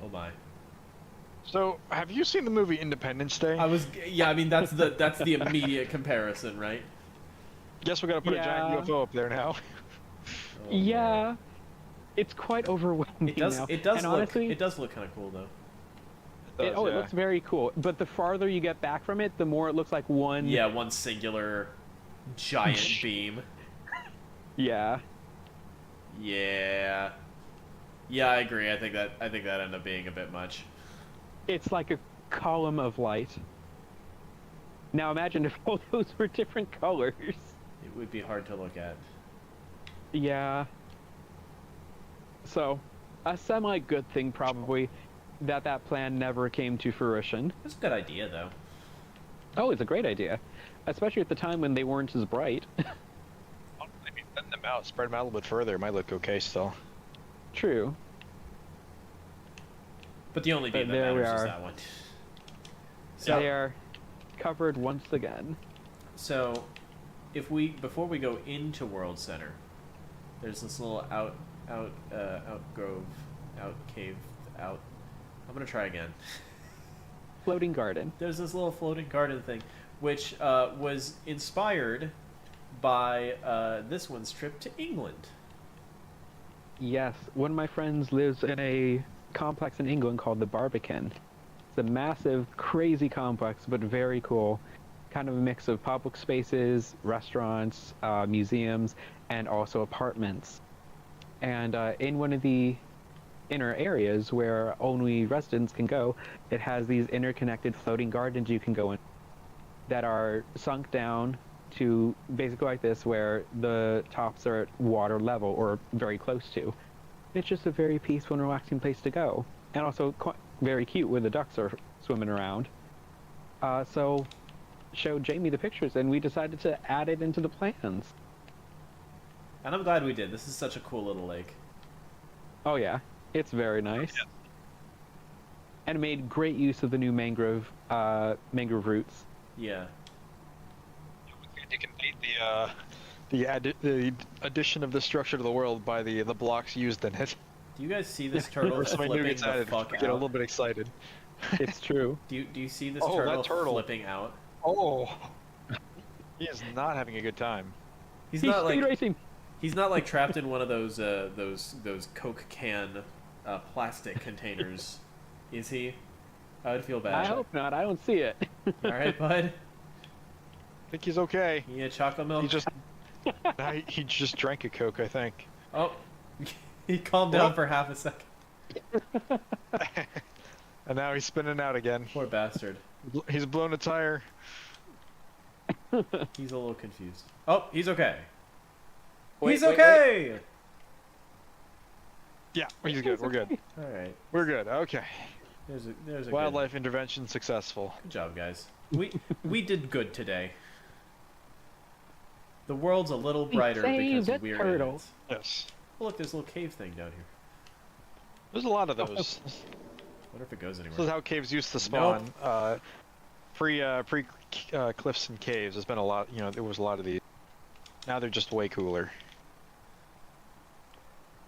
Oh my. So, have you seen the movie Independence Day? Yeah, I mean that's the immediate comparison, right? Guess we gotta put a giant Yeah. UFO up there now. Oh, Lord. Yeah, it's quite overwhelming now. And honestly, it does look kind of cool though. It does, it looks very cool. But the farther you get back from it, the more it looks like one. Yeah, one singular giant beam. Yeah. Yeah. Yeah, I agree. I think that ended up being a bit much. It's like a column of light. Now imagine if all those were different colors. It would be hard to look at. Yeah. So, a semi-good thing probably that plan never came to fruition. That's a good idea though. Oh, it's a great idea. Especially at the time when they weren't as bright. Maybe bend them out, spread them out a little bit further. It might look okay still. True. But the only beam that there we matters is are. that one. So they are covered once again. So, before we go into World Center, there's this little cave. I'm gonna try again. Floating garden. There's this little floating garden thing, which was inspired by this one's trip to England. Yes, one of my friends lives in a complex in England called the Barbican. It's a massive, crazy complex, but very cool. Kind of a mix of public spaces, restaurants, museums, and also apartments. And in one of the inner areas where only residents can go, it has these interconnected floating gardens you can go in that are sunk down to basically like this, where the tops are at water level or very close to. It's just a very peaceful and relaxing place to go, and also quite, very cute where the ducks are swimming around. So showed Jamie the pictures, and we decided to add it into the plans. And I'm glad we did. This is such a cool little lake. Oh yeah, it's very nice. Yeah. And it made great use of the new mangrove roots. Yeah. You can date the addition of this structure to the world by the blocks used in it. Do you guys see this turtle Somebody flipping gets excited, the fuck get a out? little bit excited. It's true. Do you see this Oh, that turtle. flipping out? Oh, he is not having a good time. He's He's not speed like racing. he's not like trapped in one of those Coke can plastic containers, is he? I would feel bad. I hope not. I don't see it. All right, bud. I think he's okay. You need chocolate milk? He just drank a Coke, I think. Oh, he calmed down for half a second. And now he's spinning out again. Poor bastard. He's blown a tire. He's a little confused. Oh, he's okay. Wait, He's wait, okay. Yeah, he's good. We're good. All right. We're good. Okay. There's a Wildlife intervention successful. Good job, guys. We did good today. The world's a little brighter because saved a we're turtle. in it. Yes. Oh, look, there's a little cave thing down here. There's a lot of those. Wonder if it goes This is anywhere. how caves used to spawn. Pre cliffs and caves. There's been a lot. There was a lot of these. Now they're just way cooler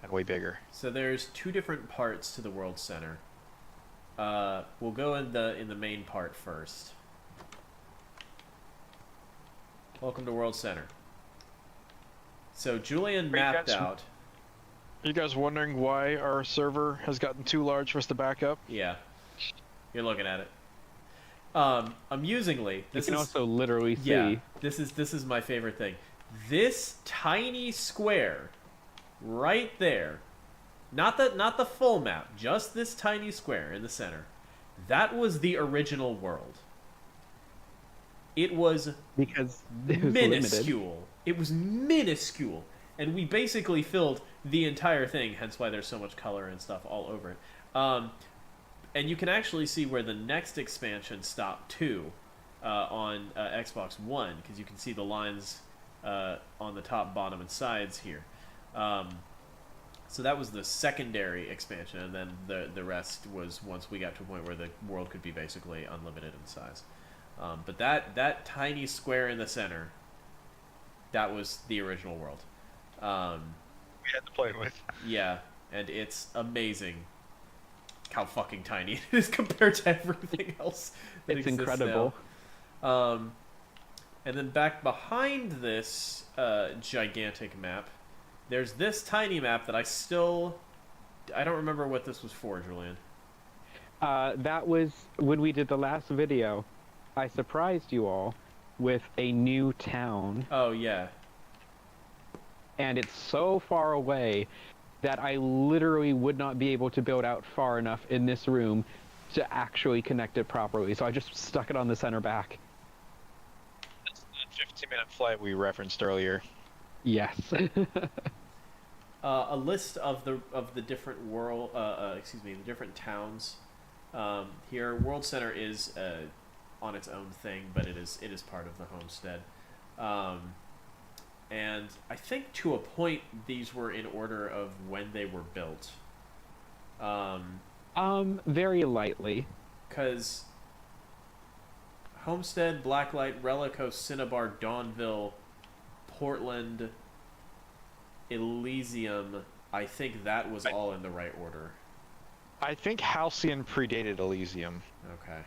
and way bigger. So there's two different parts to the World Center. We'll go in the main part first. Welcome to World Center. So Julian mapped out. Are you guys wondering why our server has gotten too large for us to back up? Yeah, you're looking at it. Amusingly, You this can is also literally see. yeah. This is my favorite thing. This tiny square, right there, not the full map, just this tiny square in the center. That was the original world. It was Because it was minuscule. limited. It was minuscule, and we basically filled the entire thing. Hence why there's so much color and stuff all over it. And you can actually see where the next expansion stopped too, on Xbox One, because you can see the lines on the top, bottom, and sides here. So that was the secondary expansion, and then the rest was once we got to a point where the world could be basically unlimited in size. But that tiny square in the center, that was the original world. We had to play with. Yeah, and it's amazing. how fucking tiny it is compared to everything else that It's exists incredible. now. And then back behind this gigantic map, there's this tiny map that I don't remember what this was for, Julian. That was when we did the last video. I surprised you all with a new town, Oh, yeah. and it's so far away that I literally would not be able to build out far enough in this room to actually connect it properly. So I just stuck it on the center back. That's the 15-minute flight we referenced earlier. Yes. A list of the different the different towns. Here, World Center is on its own thing, but it is part of the Homestead. And I think to a point these were in order of when they were built. Very lightly. Because Homestead, Blacklight, Relico, Cinnabar, Dawnville, Portland, Elysium, I think that was all in the right order. I think Halcyon predated Elysium. Okay.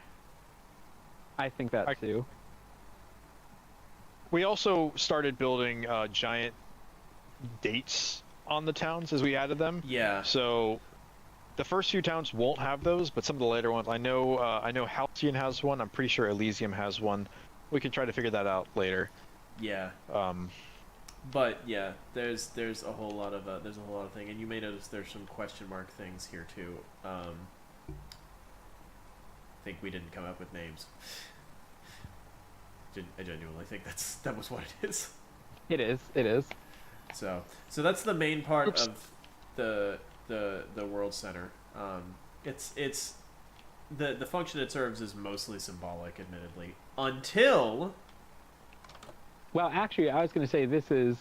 I think that too. We also started building giant dates on the towns as we added them. Yeah. So the first few towns won't have those, but some of the later ones, I know Halcyon has one. I'm pretty sure Elysium has one. We can try to figure that out later. Yeah. But yeah, there's a whole lot of things, and you may notice there's some question mark things here too. I think we didn't come up with names. I genuinely think that was what it is. It is. So that's the main part of the World Center. It's the function it serves is mostly symbolic, admittedly, until. Well, actually, I was going to say this is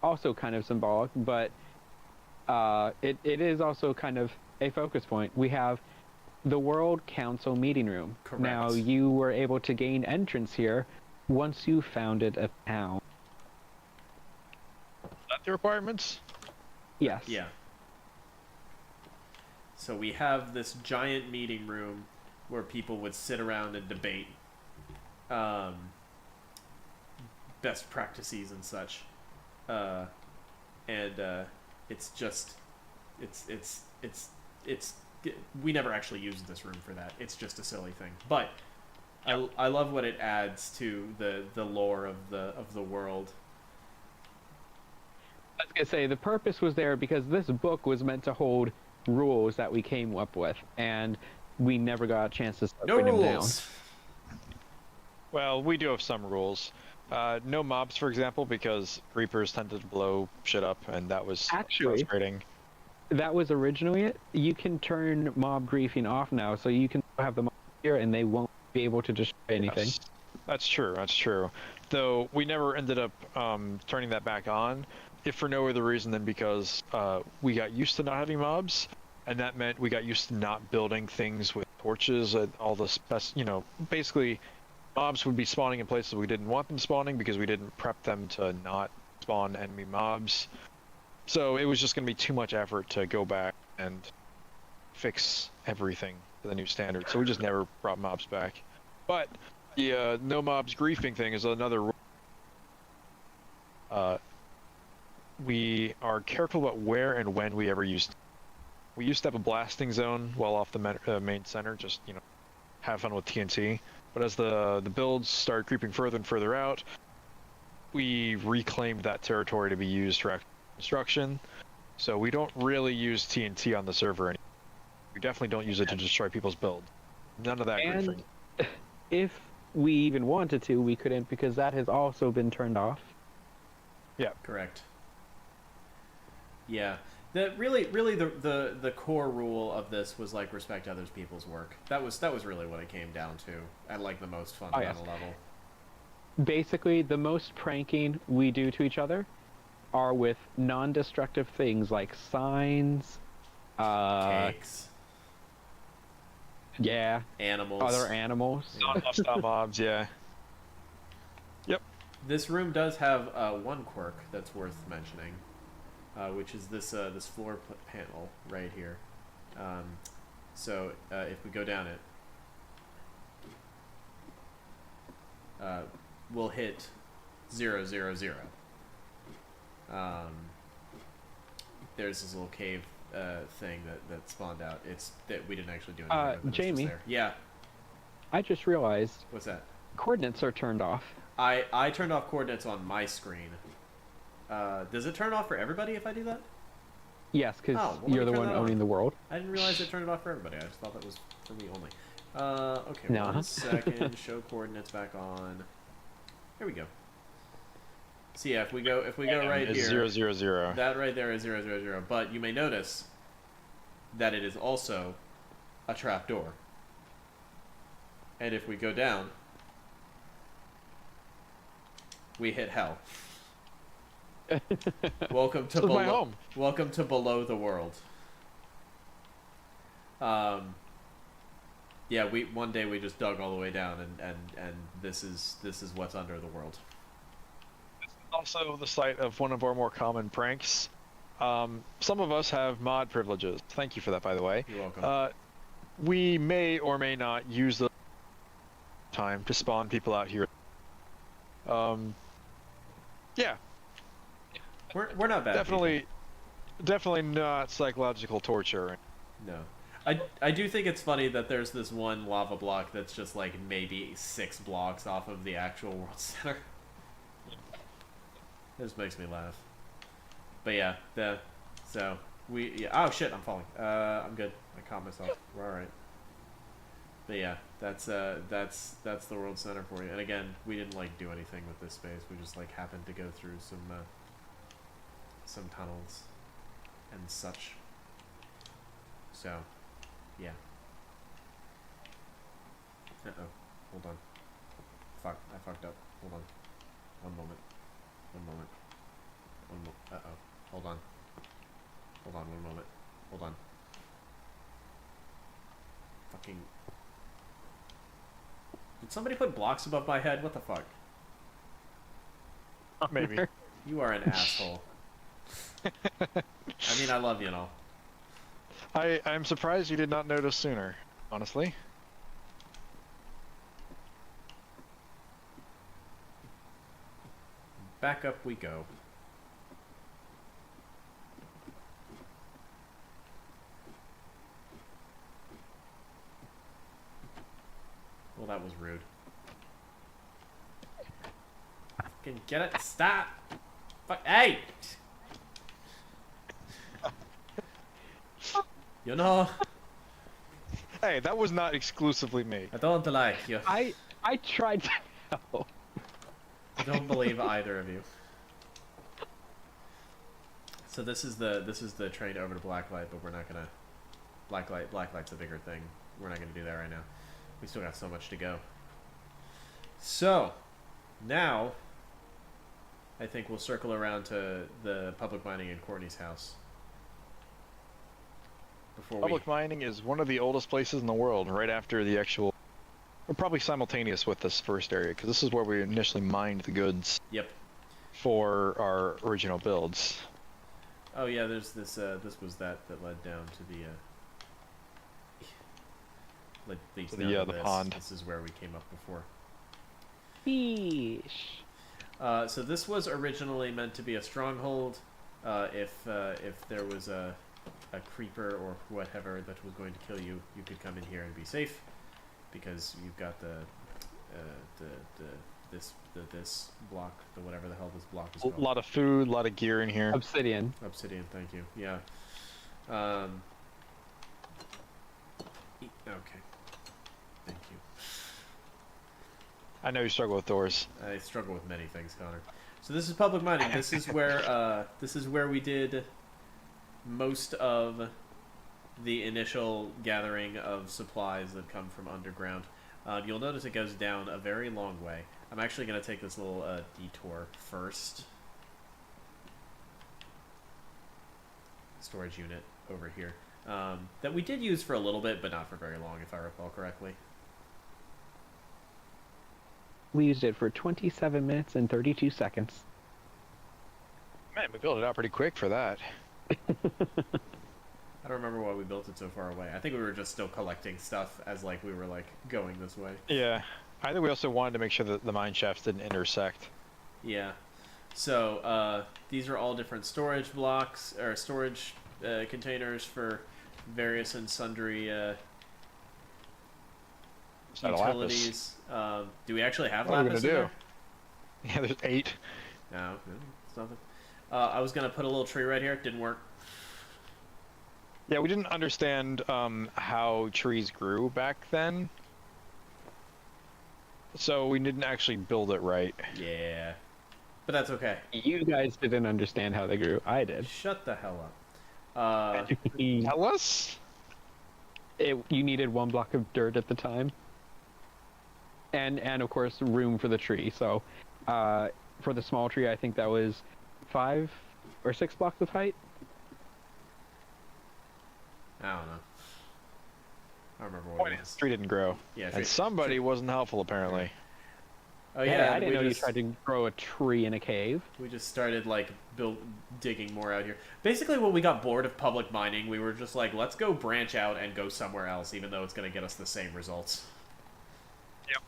also kind of symbolic, but it is also kind of a focus point. We have the World Council meeting room. Correct. Now, you were able to gain entrance here once you founded a town. Is that the requirements? Yes. Yeah. So we have this giant meeting room where people would sit around and debate best practices and such. It's we never actually used this room for that. It's just a silly thing. But I love what it adds to the lore of the world. I was going to say, the purpose was there because this book was meant to hold rules that we came up with, and we never got a chance to start putting them down. Well, we do have some rules. No mobs, for example, because creepers tended to blow shit up, and that was frustrating. That was originally it. You can turn mob griefing off now, so you can have them here, and they won't be able to destroy anything. Yes, that's true. Though we never ended up turning that back on, if for no other reason than because we got used to not having mobs, and that meant we got used to not building things with torches and all the basically mobs would be spawning in places we didn't want them spawning because we didn't prep them to not spawn enemy mobs. So it was just going to be too much effort to go back and fix everything to the new standard. So we just never brought mobs back. But the no mobs griefing thing is another rule. We are careful about where and when we ever use. We used to have a blasting zone well off the main center, just have fun with TNT. But as the builds started creeping further and further out, we reclaimed that territory to be used for construction. So we don't really use TNT on the server anymore. We definitely don't use it to destroy people's build. None of that griefing. If we even wanted to, we couldn't, because that has also been turned off. Yeah. Correct. Yeah. The core rule of this was like respect others people's work. That was really what it came down to at like the most fundamental level. Basically, the most pranking we do to each other are with non-destructive things like signs, cakes, animals, other animals, non-hostile mobs. Yeah. Yep. This room does have one quirk that's worth mentioning, which is this floor panel right here. So if we go down it, we'll hit 0, 0, 0. There's this little cave thing that spawned out. It's that we didn't actually do anything with it. Jamie. There. Yeah. I just realized. What's that? Coordinates are turned off. I turned off coordinates on my screen. Does it turn off for everybody if I do that? Yes, because you're the one owning the world. I didn't realize it turned it off for everybody. I just thought that was for me only. Okay, No. 1 second. Show coordinates back on. Here we go. So yeah, if we go right here, 0, 0, 0. that right there is 0, 0, 0. But you may notice that it is also a trapdoor. And if we go down, we hit hell. Welcome to my home. Welcome to below the world. Yeah, one day we just dug all the way down, and this is what's under the world. This is also the site of one of our more common pranks. Some of us have mod privileges. Thank you for that, by the way. You're welcome. We may or may not use the time to spawn people out here. Yeah. We're not bad. Definitely not psychological torture. No. I do think it's funny that there's this one lava block that's just like maybe 6 blocks off of the actual world center. It just makes me laugh. But yeah, oh shit, I'm falling. I'm good. I caught myself. We're alright. But yeah, that's the world center for you. And again, we didn't like do anything with this space. We just like happened to go through some tunnels and such. So, yeah. Uh-oh. Hold on. Fuck, I fucked up. Hold on. One moment. Uh-oh. Hold on. One moment. Hold on. Fucking... Did somebody put blocks above my head? What the fuck? Maybe. You are an asshole. I mean, I love you and all. I'm surprised you did not notice sooner, honestly. Back up we go. Well, that was rude. Fucking get it? Stop! Fuck! Hey! You know, Hey, that was not exclusively me. I don't like you. I tried to help. I don't believe either of you. So this is the train over to Blacklight, but we're not gonna. Blacklight's a bigger thing. We're not gonna do that right now. We still got so much to go. So, now, I think we'll circle around to the public mining in Courtney's house. Public mining is one of the oldest places in the world, right after the actual... We're probably simultaneous with this first area, because this is where we initially mined the goods. Yep. For our original builds. Oh yeah, there's this, this was that led down to the, the pond. This is where we came up before. Fish. So this was originally meant to be a stronghold. If there was a creeper or whatever that was going to kill you, you could come in here and be safe, because you've got this block, the whatever the hell this block is called. A lot of food, a lot of gear in here. Obsidian. Obsidian, thank you. Yeah. Okay. Thank you. I know you struggle with doors. I struggle with many things, Connor. So this is public mining. This is where we did most of the initial gathering of supplies that come from underground. You'll notice it goes down a very long way. I'm actually going to take this little detour first. Storage unit over here. That we did use for a little bit, but not for very long, if I recall correctly. We used it for 27 minutes and 32 seconds. Man, we built it out pretty quick for that. I don't remember why we built it so far away. I think we were just still collecting stuff as like we were like going this way. Yeah. I think we also wanted to make sure that the mine shafts didn't intersect. Yeah. So these are all different storage blocks or storage containers for various and sundry utilities. Do we actually have What are we lapis gonna in do? there? Yeah, there's 8. No, it's nothing. I was gonna put a little tree right here. Didn't work. Yeah, we didn't understand how trees grew back then. So we didn't actually build it right. Yeah. But that's okay. You guys didn't understand how they grew. I did. Shut the hell up. Tell us? You needed 1 block of dirt at the time. And of course, room for the tree. So, for the small tree, I think that was 5 or 6 blocks of height. I don't know. I don't remember what Point it is, was. tree didn't grow. Yeah, And somebody wasn't helpful, apparently. Oh Hey, yeah, I didn't know we you tried to grow a tree in a cave. We just started like digging more out here. Basically, when we got bored of public mining, we were just like, let's go branch out and go somewhere else, even though it's going to get us the same results. Yep.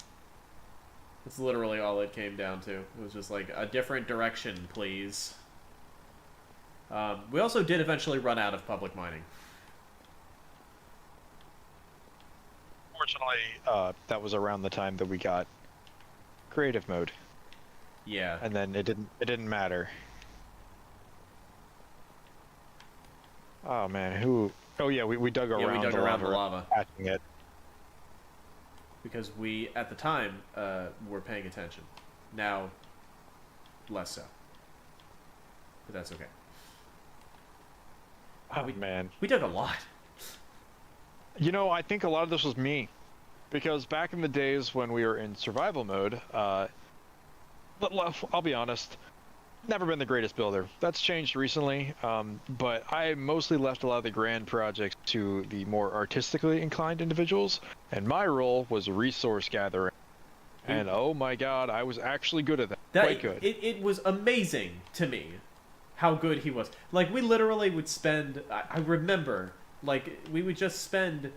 That's literally all it came down to. It was just like a different direction, please. We also did eventually run out of public mining. Fortunately, that was around the time that we got creative mode, Yeah. and then it didn't matter. Oh man, who? Oh yeah, we dug around. Yeah, we dug around the lava. Patching it. Because we, at the time, were paying attention. Now, less so. But that's okay. Oh man. We dug a lot. You know, I think a lot of this was me, because back in the days when we were in survival mode, I'll be honest, never been the greatest builder. That's changed recently, but I mostly left a lot of the grand projects to the more artistically inclined individuals, and my role was resource gathering. And oh my god, I was actually good at that. Quite good. It was amazing to me how good he was. Like, we literally would spend... I remember, like, we would just spend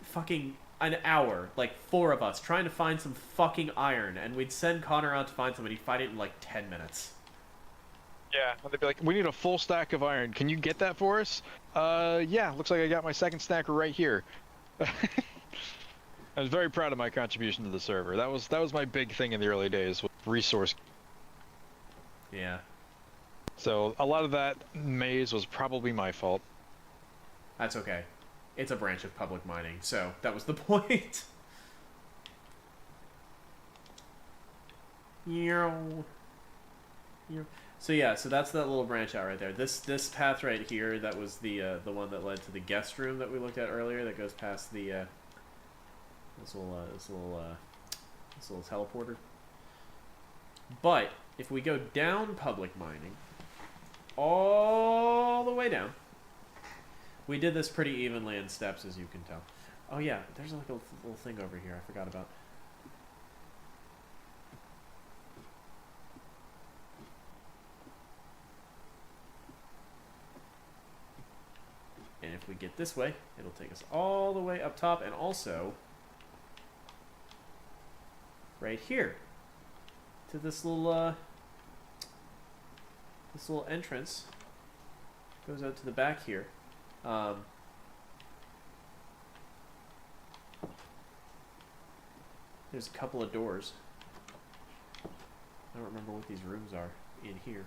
fucking an hour, like 4 of us, trying to find some fucking iron, and we'd send Connor out to find somebody, he'd find it in like 10 minutes. Yeah, and they'd be like, we need a full stack of iron. Can you get that for us? Yeah, looks like I got my second stack right here. I was very proud of my contribution to the server. That was my big thing in the early days, was resource. Yeah. So a lot of that maze was probably my fault. That's okay. It's a branch of public mining, so that was the point. So yeah, so that's that little branch out right there. This path right here, that was the one that led to the guest room that we looked at earlier. That goes past the this little teleporter. But if we go down public mining, all the way down, we did this pretty evenly in steps, as you can tell. Oh yeah, there's like a little thing over here I forgot about. And if we get this way, it'll take us all the way up top, and also right here to this little entrance. Goes out to the back here. There's a couple of doors. I don't remember what these rooms are in here,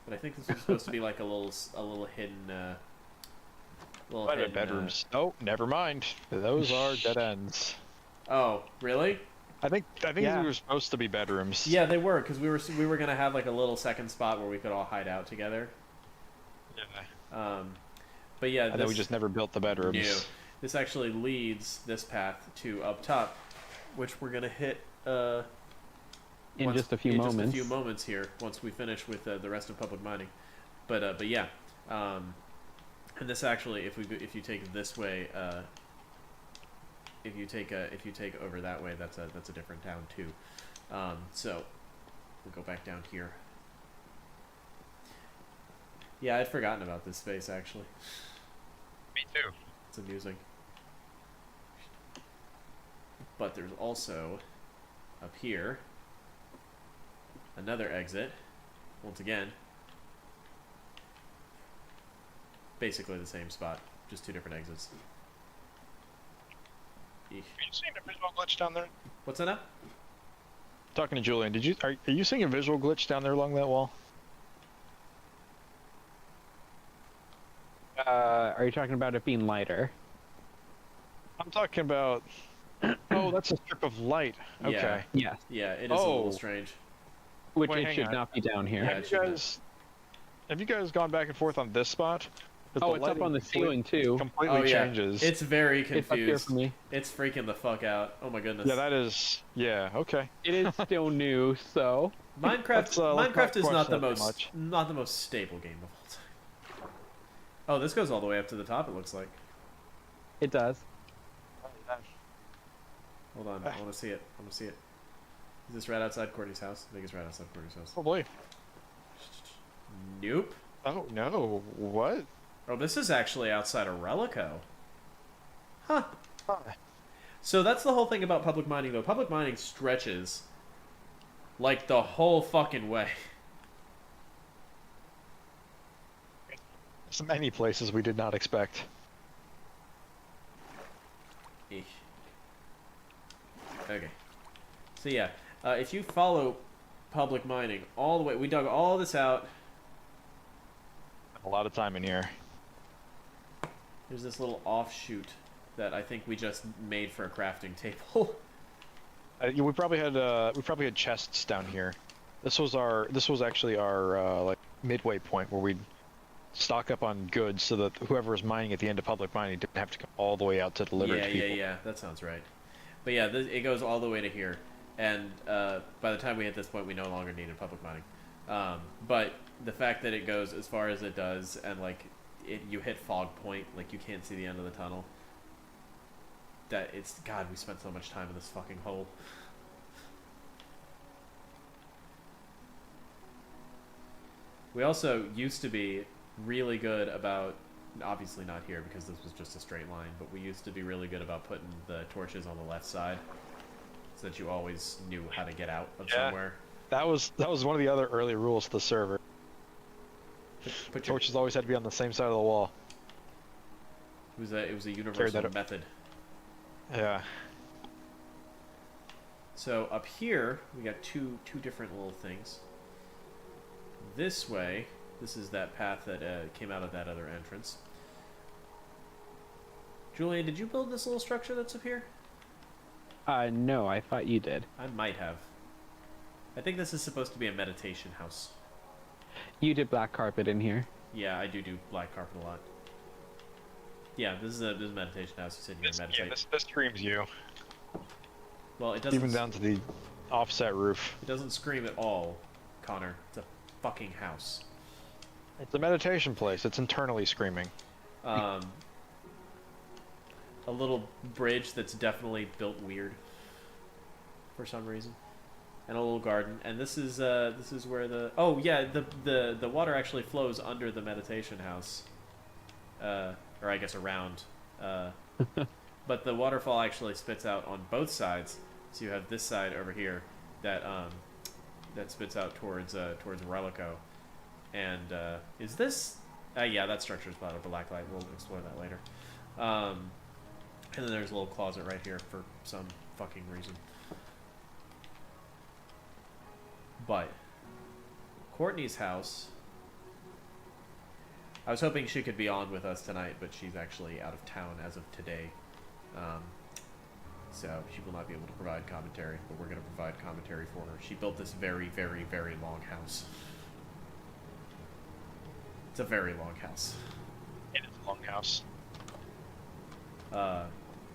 but I think this is supposed to be like a little hidden. Bedrooms. Oh, never mind. Those are dead ends. Oh, really? I think Yeah. they were supposed to be bedrooms. Yeah, they were, because we were gonna have like a little second spot where we could all hide out together. Yeah. But yeah, And then we just never built the bedrooms. No. This actually leads this path to up top, which we're gonna hit In just a few moments. Just a few moments here, once we finish with the rest of public mining. But yeah, and this actually, if you take it this way, if you take over that way, that's a different town too. So we'll go back down here. Yeah, I'd forgotten about this space actually. Me too. It's amusing. But there's also, up here, another exit. Once again, basically the same spot, just two different exits. Eesh. Are you seeing a visual glitch down there? What's that now? Talking to Julian, are you seeing a visual glitch down there along that wall? Are you talking about it being lighter? I'm talking about. Oh, that's a strip of light. Okay. Yeah. Yes. Yeah, it is a little strange. Which Wait, it hang should on. not be down here. Yeah, Have you guys gone back and forth on this spot? 'Cause Oh, the it's up on the lighting ceiling too. completely Oh yeah, changes. it's very It's up here confused. for me. It's freaking the fuck out. Oh my goodness. Yeah, that is. Yeah. Okay. It is still new, so Minecraft. Let's Minecraft not is not the question that not the most stable game of all time. Oh, this goes all the way up to the top. It looks like. it does. Hold on, I want to see it. I want to see it. Is this right outside Courtney's house? I think it's right outside Courtney's house. Probably. Nope. Oh no! What? Oh, this is actually outside of Relico. Huh. Huh. So that's the whole thing about public mining, though. Public mining stretches like the whole fucking way. So many places we did not expect. Eesh. Okay. So yeah, if you follow public mining all the way, we dug all this out. A lot of time in here. There's this little offshoot that I think we just made for a crafting table. Yeah, we probably had chests down here. This was actually our like midway point where we'd stock up on goods so that whoever was mining at the end of public mining didn't have to come all the way out to deliver to people. Yeah, that sounds right. But yeah, it goes all the way to here, and by the time we hit this point, we no longer needed public mining. But the fact that it goes as far as it does, and like you hit fog point, like you can't see the end of the tunnel. God, we spent so much time in this fucking hole. We also used to be really good about, obviously not here because this was just a straight line, but we used to be really good about putting the torches on the left side so that you always knew how to get out of somewhere. That was one of the other early rules of the server. Torches always had to be on the same side of the wall. It was a universal method. Yeah. So up here we got two different little things. This way, this is that path that came out of that other entrance. Julian, did you build this little structure that's up here? No, I thought you did. I might have. I think this is supposed to be a meditation house. You did black carpet in here. Yeah, I do black carpet a lot. Yeah, this is a meditation house. You said you meditate. Yeah, this screams you. Well, it doesn't. Even down to the offset roof. It doesn't scream at all, Connor. It's a fucking house. It's a meditation place. It's internally screaming. A little bridge that's definitely built weird for some reason, and a little garden. And this is where the water actually flows under the meditation house, or I guess around. But the waterfall actually spits out on both sides. So you have this side over here that spits out towards Relico. And is this? Yeah, that structure is part of black light. We'll explore that later. And then there's a little closet right here for some fucking reason. But Courtney's house. I was hoping she could be on with us tonight, but she's actually out of town as of today. So she will not be able to provide commentary, but we're going to provide commentary for her. She built this very, very, very long house. It's a very long house. It is a long house. Uh,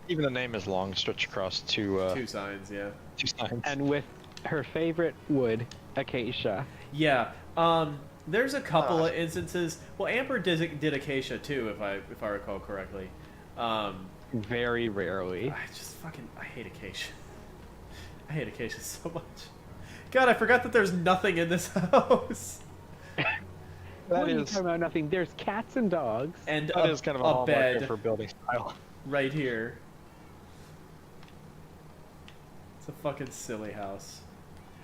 Even the name is long, stretched across two signs, yeah. two signs. And with her favorite wood, acacia. Yeah. There's a couple of instances. Well, Amber did acacia too, if I recall correctly. Very rarely. I hate acacia. I hate acacia so much. God, I forgot that there's nothing in this house. What are you talking about? Nothing. There's cats and dogs. And That is kind of a hallmark bed for building style. right here. It's a fucking silly house.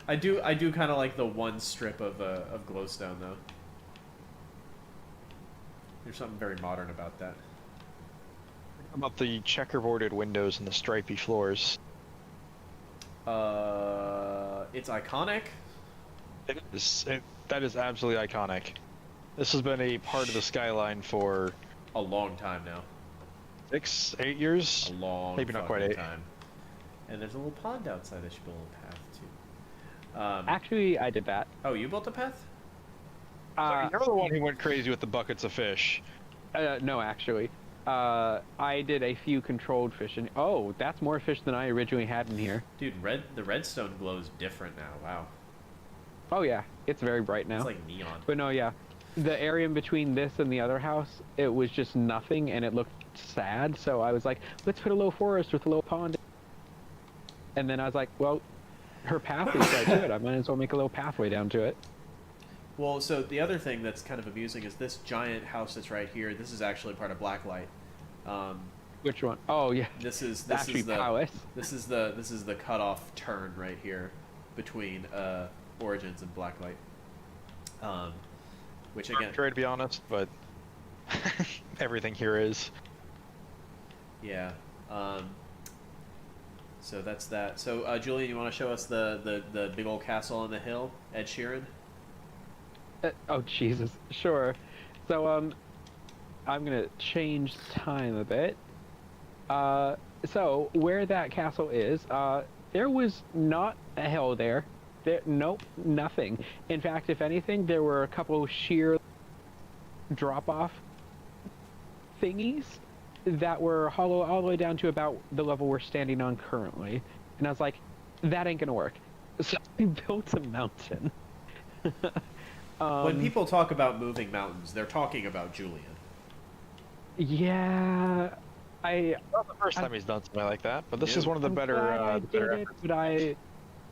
I do kind of like the one strip of glowstone though. There's something very modern about that. About the checkerboarded windows and the stripy floors. It's iconic. That is absolutely iconic. This has been a part of the skyline for A long time now. 6, 8 years. A long, maybe not quite fucking 8. time. And there's a little pond outside. I should build a path too. Actually, I did that. Oh, you built a path? You're the one who went crazy with the buckets of fish. No, actually. I did a few controlled fishing. Oh, that's more fish than I originally had in here. Dude, the redstone glows different now. Wow. Oh yeah, it's very bright now. It's like neon. But no, yeah. The area in between this and the other house, it was just nothing and it looked sad, so I was like, let's put a little forest with a little pond. And then I was like, well, her path is right to it. I might as well make a little pathway down to it. Well, so the other thing that's kind of amusing is this giant house that's right here. This is actually part of Blacklight. Which one? Oh yeah. This is Actually, Palace. This is the cutoff turn right here between Origins and Blacklight. Which again, Arbitrary to be honest, but everything here is. yeah. So that's that. So Julian, you want to show us the big old castle on the hill, Ed Sheeran? Oh Jesus, sure. So I'm gonna change time a bit. So where that castle is, there was not a hill there. Nope, nothing. In fact, if anything, there were a couple sheer drop-off thingies that were hollow all the way down to about the level we're standing on currently. And I was like, that ain't gonna work. So I built a mountain. When people talk about moving mountains, they're talking about Julian. Yeah, Not the first time he's done something like that, but this is one of the I'm better. glad I better did it, efforts. but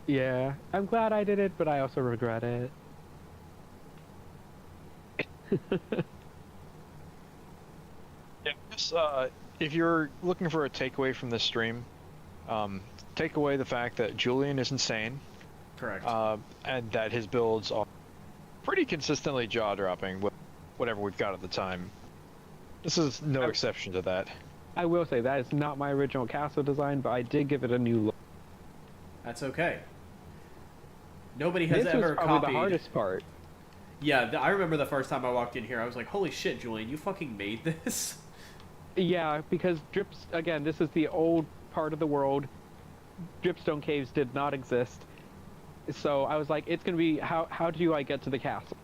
yeah, I'm glad I did it, but I also regret it. Yeah, just, if you're looking for a takeaway from this stream, take away the fact that Julian is insane, Correct. and that his builds are pretty consistently jaw-dropping with whatever we've got at the time. This is no exception to that. I will say that is not my original castle design, but I did give it a new look. That's okay. Nobody has This ever was probably copied. the hardest part. Yeah, I remember the first time I walked in here, I was like, "Holy shit, Julian, you fucking made this!" Yeah, because again, this is the old part of the world. Dripstone caves did not exist. So I was like, it's gonna be, how do I get to the castle?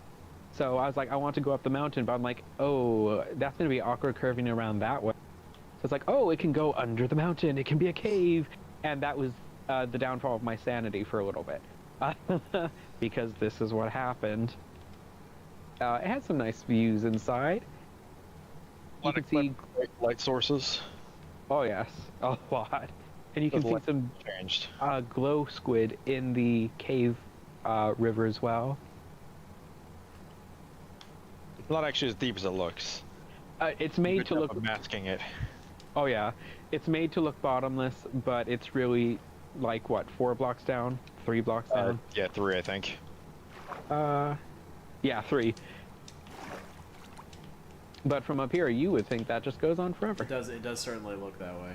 So I was like, I want to go up the mountain, but I'm like, oh, that's gonna be awkward curving around that way. So it's like, oh, it can go under the mountain, it can be a cave. And that was the downfall of my sanity for a little bit. Because this is what happened. It had some nice views inside. You can see light sources. Oh yes, a lot. And you can see some Changed. glow squid in the cave river as well. It's not actually as deep as it looks. It's made to look. Masking it. Oh yeah, it's made to look bottomless, but it's really like what, 4 blocks down, 3 blocks down. Yeah, 3, I think. Yeah, 3. But from up here, you would think that just goes on forever. It does certainly look that way.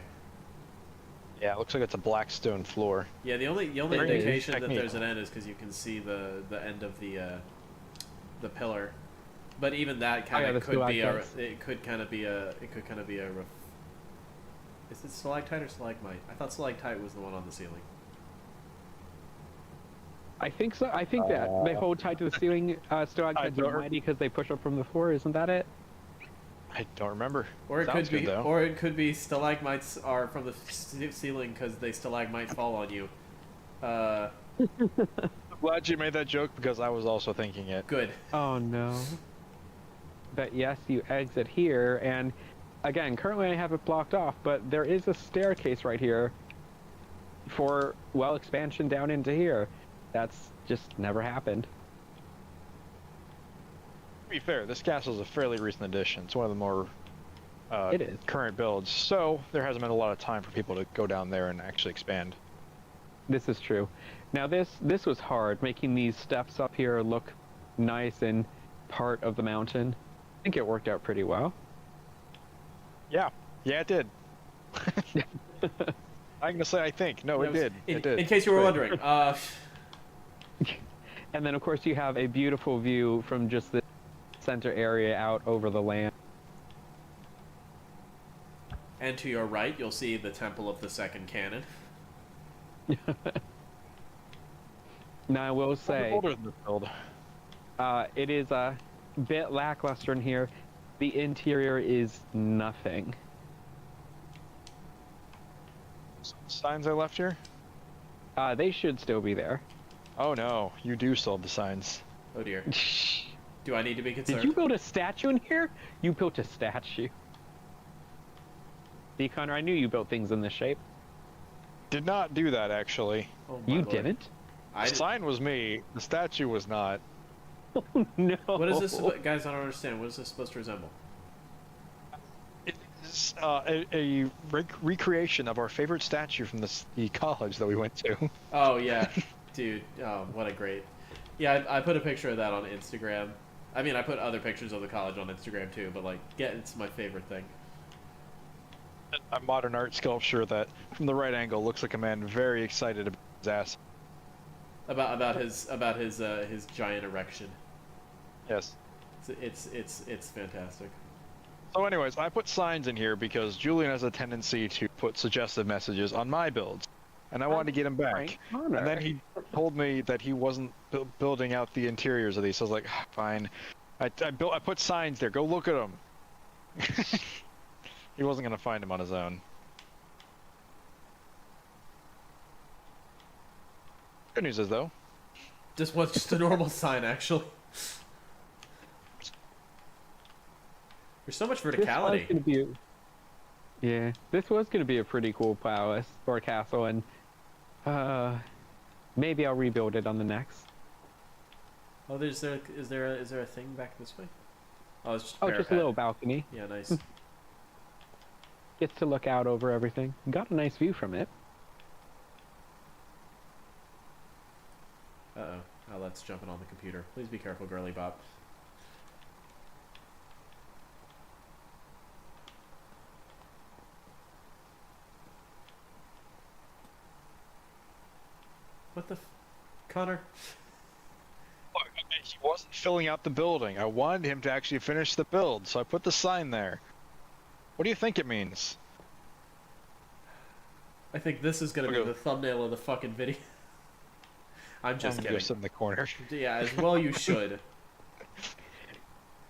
Yeah, it looks like it's a black stone floor. Yeah, the only Very indication that technique. there's an end is because you can see the end of the pillar. But even that kind yeah, of the could be a stalactites. it could kind of be a Is it stalactite or stalagmite? I thought stalactite was the one on the ceiling. I think so. I think that they hold tight to the ceiling. Stalactites don't- are mighty because they push up from the floor. Isn't that it? I don't remember. Or it Sounds could be, good, though. or it could be stalagmites are from the ceiling because they stalagmite fall on you. I'm glad you made that joke because I was also thinking it. Good. Oh no. But yes, you exit here, and again, currently I have it blocked off, but there is a staircase right here for, well, expansion down into here. That's just never happened. To be fair, this castle is a fairly recent addition. It's one of the more It is. current builds, so there hasn't been a lot of time for people to go down there and actually expand. This is true. Now this was hard, making these steps up here look nice and part of the mountain. I think it worked out pretty well. Yeah, it did. I'm gonna say I think. No, it did. It did. In case you were wondering. And then of course you have a beautiful view from just the center area out over the land. And to your right, you'll see the temple of the second Canon. Now I will say, Older than this build. it is a bit lackluster in here. The interior is nothing. Signs I left here? They should still be there. Oh no, you do still have the signs. Oh dear. Do I need to be concerned? Did you build a statue in here? You built a statue. See, Connor, I knew you built things in this shape. Did not do that actually. Oh, my You lord. didn't? The sign was me. The statue was not. Oh, no. What is this? Guys, I don't understand. What is this supposed to resemble? It's a recreation of our favorite statue from the college that we went to. Oh, yeah. Dude, oh, what a great... Yeah, I put a picture of that on Instagram. I mean, I put other pictures of the college on Instagram too, but like, it's my favorite thing. A modern art sculpture that, from the right angle, looks like a man very excited about his ass. About his giant erection. Yes. It's fantastic. So anyways, I put signs in here because Julian has a tendency to put suggestive messages on my builds, and I wanted to get him back. And then he told me that he wasn't building out the interiors of these, so I was like, fine. I put signs there, go look at them. He wasn't going to find him on his own. Good news is, though, Just a normal sign, actually. There's so much verticality. Yeah, this was going to be a pretty cool palace or castle, and maybe I'll rebuild it on the next. Oh, is there a thing back this way? Oh, it's just Oh, just a parapet. little balcony. Yeah, nice. Gets to look out over everything. Got a nice view from it. Uh-oh. Oh, that's jumping on the computer. Please be careful, girly bop. What the Connor? he wasn't filling out the building. I wanted him to actually finish the build, so I put the sign there. What do you think it means? I think this is gonna be the thumbnail of the fucking video. I'm just kidding. Go sit in the corner. Yeah, as well you should.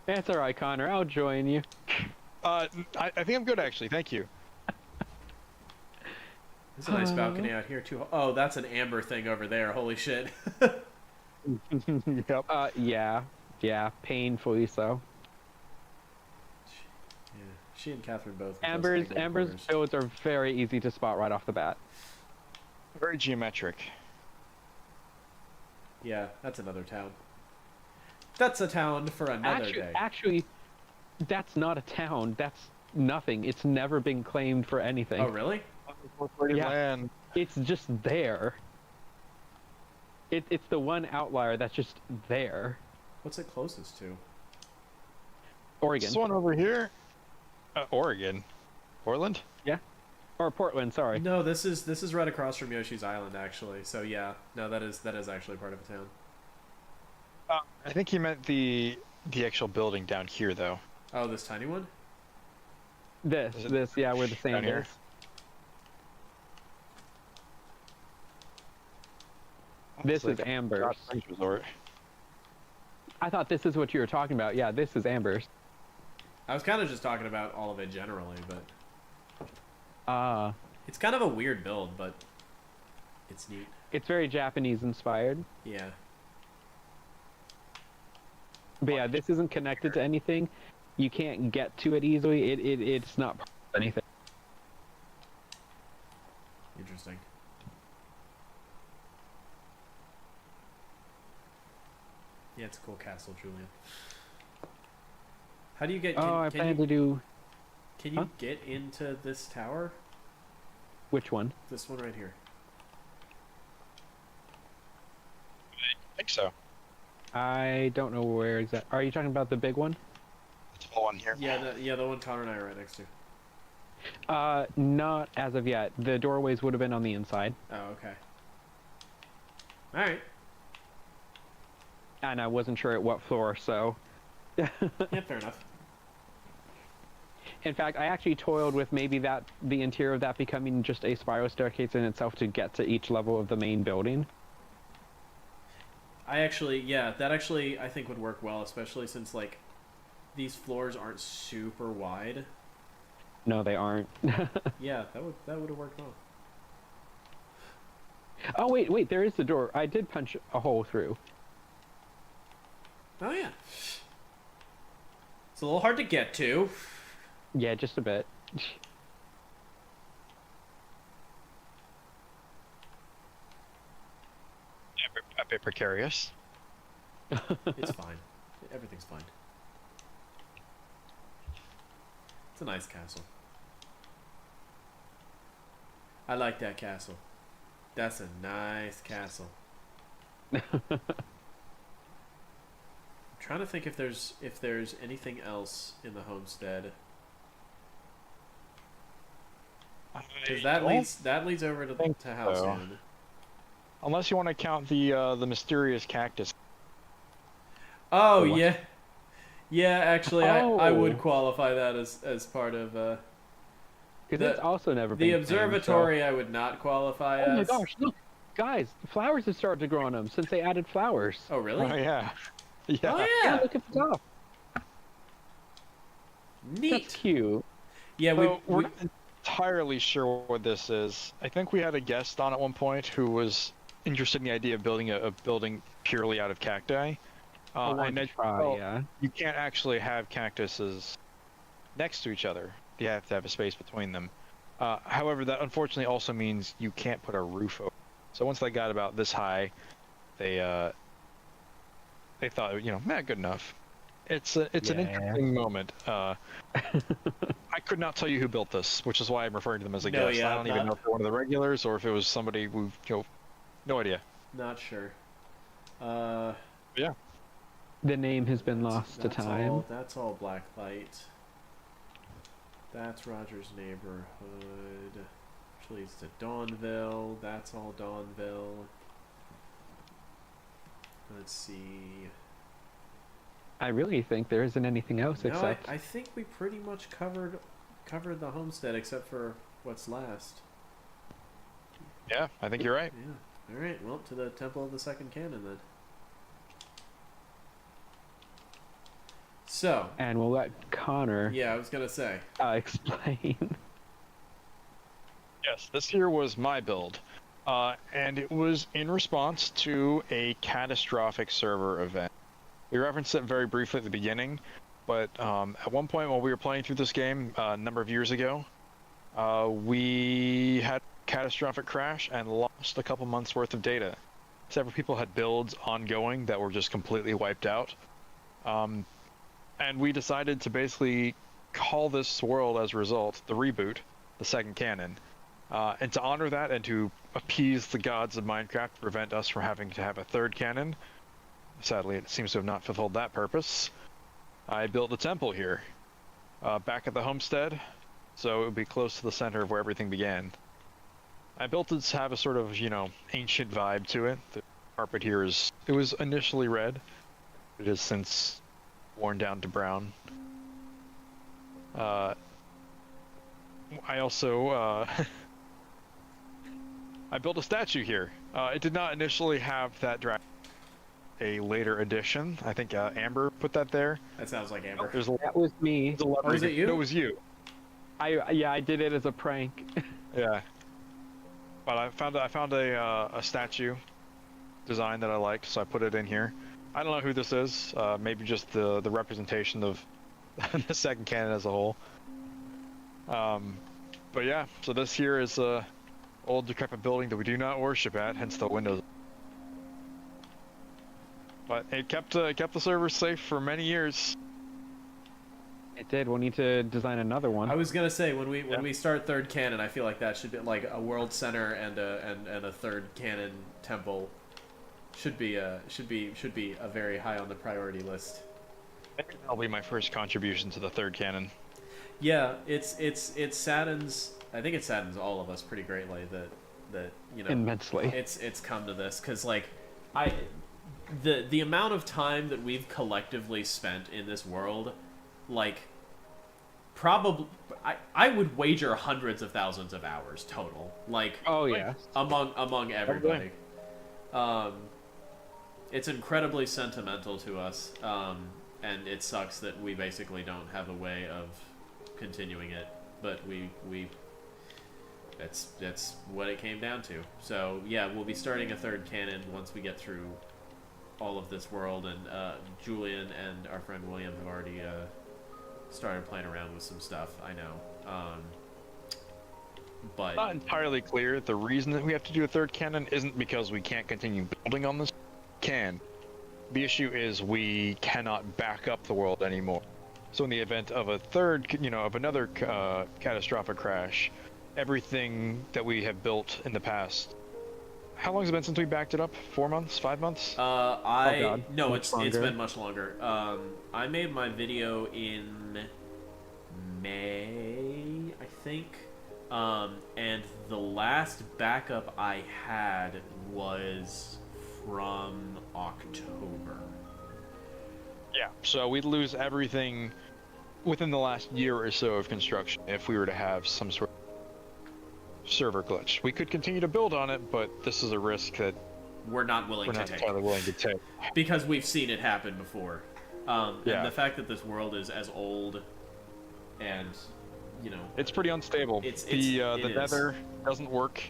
That's all right, Connor. I'll join you. I think I'm good, actually. Thank you. There's a nice balcony out here, too. Oh, that's an amber thing over there. Holy shit. Yep. Yeah, painfully so. Yeah, she and Catherine both. Amber's builds are very easy to spot right off the bat. Very geometric. Yeah, that's another town. That's a town for another day. Actually, that's not a town. That's nothing. It's never been claimed for anything. Oh, really? Yeah. Land. It's just there. It's the one outlier that's just there. What's it closest to? Oregon. This one over here. Oregon. Portland? Yeah. Or Portland, sorry. No, this is right across from Yoshi's Island, actually. So yeah, no, that is actually part of a town. I think he meant the actual building down here, though. Oh, this tiny one? This, yeah, where the sand down here? is. This is Amber's. Resort. I thought this is what you were talking about. Yeah, this is Amber's. I was kind of just talking about all of it generally, but it's kind of a weird build, but it's neat. It's very Japanese inspired. Yeah. But yeah, this isn't connected to anything. You can't get to it easily. It's not part of anything. Interesting. Yeah, it's a cool castle, Julian. How do you get? Oh, I plan to do... Can you get into this tower? Which one? This one right here. I think so. I don't know where exactly. Are you talking about the big one? It's all one here. Yeah, the one Connor and I are right next to. Not as of yet. The doorways would have been on the inside. Oh, okay. All right. And I wasn't sure at what floor, so... Yeah, fair enough. In fact, I actually toiled with maybe the interior of that becoming just a spiral staircase in itself to get to each level of the main building. That actually I think would work well, especially since like these floors aren't super wide. No, they aren't. Yeah, that would have worked well. Oh wait, there is the door. I did punch a hole through. Oh yeah. It's a little hard to get to. Yeah, just a bit. A bit precarious. It's fine. Everything's fine. It's a nice castle. I like that castle. That's a nice castle. I'm trying to think if there's anything else in the homestead. Because that leads over to Halcyon. Unless you want to count the mysterious cactus. Oh yeah, Actually, I would Oh. qualify that as part of. Because The- it's also never been The tamed, observatory I would not qualify so... Oh my as. gosh, look! Guys, flowers have started to grow on them since they added flowers. Oh really? Oh yeah. Yeah. Oh Yeah, yeah. look at the top. Neat. That's cute. Yeah, So we we're not entirely sure what this is. I think we had a guest on at one point who was interested in the idea of building a building purely out of cacti. I want and to it- try, well, yeah. You can't actually have cactuses next to each other. You have to have a space between them. However, that unfortunately also means you can't put a roof over. So once they got about this high, they thought, good enough. It's an Yeah. interesting moment. I could not tell you who built this, which is why I'm referring to them as a No, guest. yeah, I don't even know if they're one of the regulars or if it was somebody who, no idea. not sure. Yeah. The name has been lost to time. That's all black light. That's Roger's neighborhood. Which leads to Dawnville. That's all Dawnville. Let's see. I really think there isn't anything else No, except... I think we pretty much covered the homestead except for what's last. Yeah, I think you're right. Yeah. All right. Well, to the Temple of the Second Canon then. So. And we'll let Connor Yeah, I was gonna say. explain. Yes, this here was my build. And it was in response to a catastrophic server event. We referenced it very briefly at the beginning, but at one point while we were playing through this game a number of years ago, we had a catastrophic crash and lost a couple months worth of data. Several people had builds ongoing that were just completely wiped out. And we decided to basically call this world as a result the reboot, the second canon. And to honor that and to appease the gods of Minecraft to prevent us from having to have a third canon, sadly it seems to have not fulfilled that purpose, I built a temple here, back at the homestead, so it would be close to the center of where everything began. I built it to have a sort of, ancient vibe to it. The carpet here it was initially red, it has since worn down to brown. I also, I built a statue here. It did not initially have that dragon. A later addition. I think Amber put that there. That sounds like Amber. That was me. Was it you? No, it was you. I did it as a prank. Yeah. But I found a statue design that I liked, so I put it in here. I don't know who this is. Maybe just the representation of the second canon as a whole. But yeah, so this here is a old decrepit building that we do not worship at, hence the windows. But it kept the servers safe for many years. It did. We'll need to design another one. I was gonna say when we start third canon, I feel like that should be like a world center and a third canon temple should be a very high on the priority list. That'll be my first contribution to the third canon. Yeah, it saddens. I think it saddens all of us pretty greatly that you know Immensely. It's come to this because like the amount of time that we've collectively spent in this world, like probably I would wager hundreds of thousands of hours total. Like Oh yeah. among everybody. It's incredibly sentimental to us, and it sucks that we basically don't have a way of continuing it. But that's what it came down to. So yeah, we'll be starting a third canon once we get through all of this world, and Julian and our friend William have already started playing around with some stuff. I know, but Not entirely clear. The reason that we have to do a third canon isn't because we can't continue building on this. Can. The issue is we cannot back up the world anymore. So in the event of a third, of another catastrophic crash, everything that we have built in the past. How long has it been since we backed it up? 4 months? 5 months? No, Much it's longer. been much longer. I made my video in May, I think. And the last backup I had was from October. Yeah. So we'd lose everything within the last year or so of construction if we were to have some sort of server glitch. We could continue to build on it, but this is a risk that We're not willing we're to not take. entirely willing to take. Because we've seen it happen before. Yeah. And the fact that this world is as old and, It's pretty unstable. It The is. Nether doesn't work.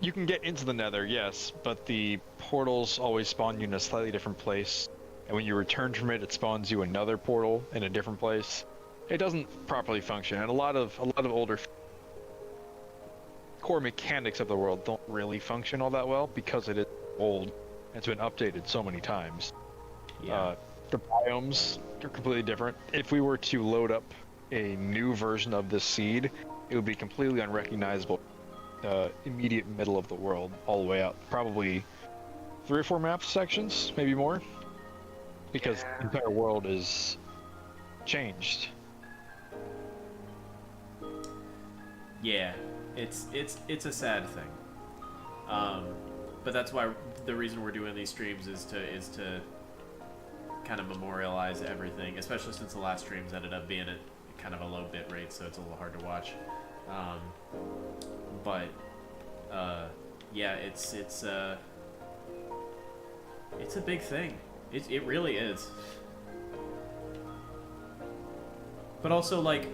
You can get into the Nether, yes, but the portals always spawn you in a slightly different place, and when you return from it, it spawns you another portal in a different place. It doesn't properly function, and a lot of older core mechanics of the world don't really function all that well because it is old and it's been updated so many times. yeah. The biomes are completely different. If we were to load up a new version of this seed, it would be completely unrecognizable. Immediate middle of the world, all the way up. Probably 3 or 4 map sections, maybe more, because the entire world is changed. Yeah, it's a sad thing. But that's why the reason we're doing these streams is to kind of memorialize everything, especially since the last streams ended up being at kind of a low bit rate, so it's a little hard to watch. But yeah, it's a big thing. It really is. But also, like,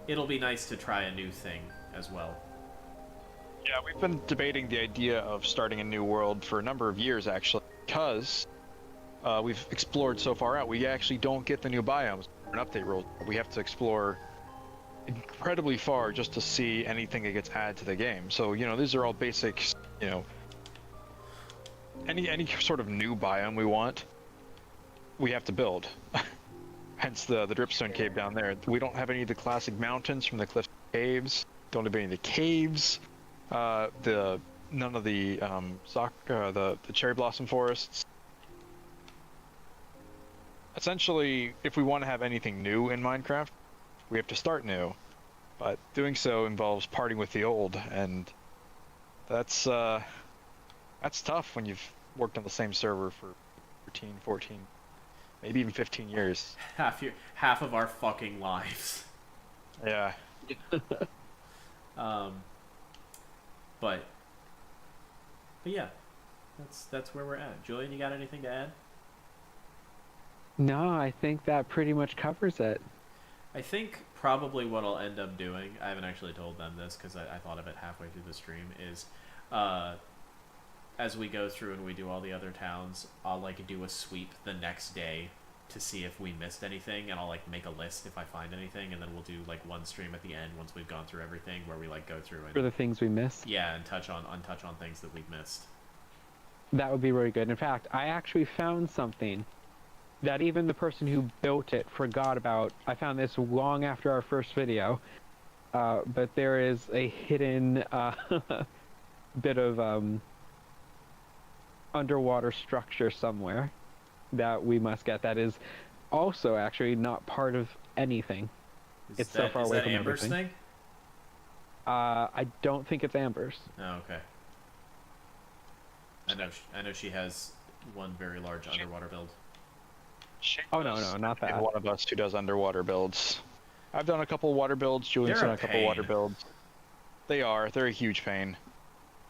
it'll be nice to try a new thing as well. Yeah, we've been debating the idea of starting a new world for a number of years, actually, because we've explored so far out. We actually don't get the new biomes in an update world. We have to explore incredibly far just to see anything that gets added to the game. So, these are all basics, any sort of new biome we want, we have to build. Hence the dripstone cave down there. We don't have any of the classic mountains from the cliff caves. Don't have any of the caves. None of the the cherry blossom forests. Essentially, if we want to have anything new in Minecraft, we have to start new. But doing so involves parting with the old, and that's tough when you've worked on the same server for 13, 14, maybe even 15 years. Half of our fucking lives. Yeah. But yeah, that's where we're at. Julian, you got anything to add? No, I think that pretty much covers it. I think probably what I'll end up doing, I haven't actually told them this because I thought of it halfway through the stream, is as we go through and we do all the other towns, I'll like do a sweep the next day to see if we missed anything, and I'll like make a list if I find anything, and then we'll do like one stream at the end once we've gone through everything where we like go through For and the things we missed. yeah, and touch on things that we've missed. That would be really good. In fact, I actually found something that even the person who built it forgot about. I found this long after our first video, but there is a hidden bit of underwater structure somewhere that we must get. That is also actually not part of anything. It's so far away from Amber's everything. thing? I don't think it's Amber's. Oh, okay. I know she has one very large underwater build. Oh no, not that. One of us who does underwater builds. I've done a couple water builds. Julian's done a couple water builds. They're a huge pain.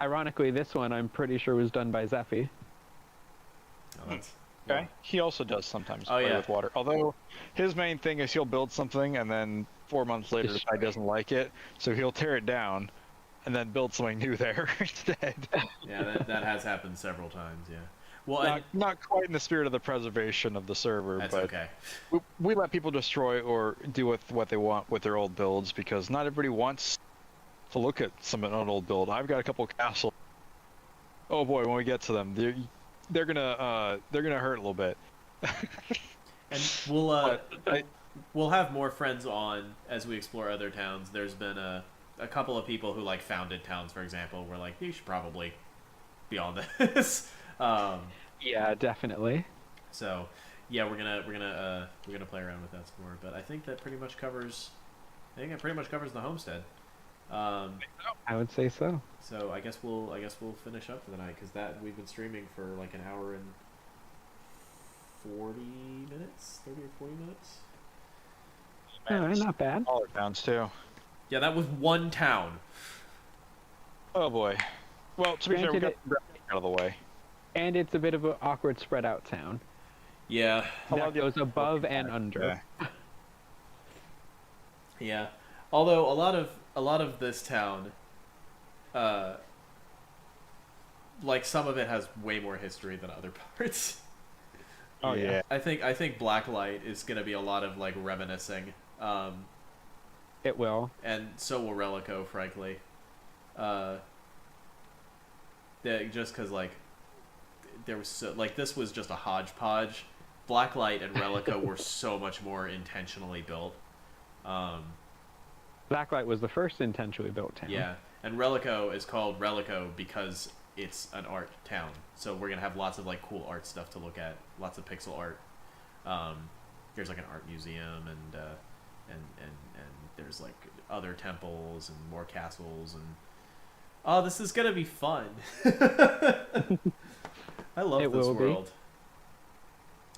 Ironically, this one I'm pretty sure was done by Zeffy. Oh, that's... Okay. He also does sometimes Oh, play yeah. with water. Although his main thing is he'll build something and then 4 months later the guy doesn't like it, so he'll tear it down and then build something new there instead. Yeah, that has happened several times. Yeah. Well, not quite in the spirit of the preservation of the server, that's but okay. we let people destroy or do with what they want with their old builds because not everybody wants to look at an old build. I've got a couple castles. Oh boy, when we get to them, they're gonna hurt a little bit. And we'll have more friends on as we explore other towns. There's been a couple of people who like founded towns, for example. We're like, you should probably be on this. Yeah, definitely. So, yeah, we're gonna play around with that some more. But I think that pretty much covers. I think it pretty much covers the homestead. I would say so. So I guess we'll finish up for the night because we've been streaming for like an hour and 40 minutes, 30 or 40 minutes. Alright, not bad. Smaller towns too. Yeah, that was one town. Oh boy. Well, to be fair, we got the out of the way. And it's a bit of an awkward spread out town. Yeah. That goes above and under. Yeah. Yeah. Although a lot of this town, like some of it has way more history than other parts. Oh yeah. I think Blacklight is gonna be a lot of like reminiscing. It will. And so will Relico, frankly. Just because like there was this was just a hodgepodge. Blacklight and Relico were so much more intentionally built. Blacklight was the first intentionally built town. Yeah, and Relico is called Relico because it's an art town. So we're gonna have lots of like cool art stuff to look at, lots of pixel art. There's like an art museum and there's like other temples and more castles and oh, this is gonna be fun. I love this world.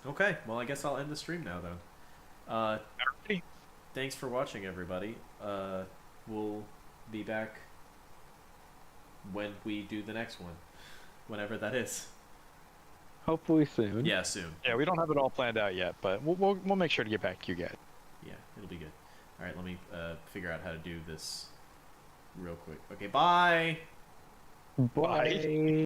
Okay, well I guess I'll end the stream now then. Thanks for watching, everybody. We'll be back when we do the next one, whenever that is. Hopefully soon. Yeah, soon. Yeah, we don't have it all planned out yet, but we'll make sure to get back to you guys. Yeah, it'll be good. All right, let me figure out how to do this real quick. Okay, bye. Bye.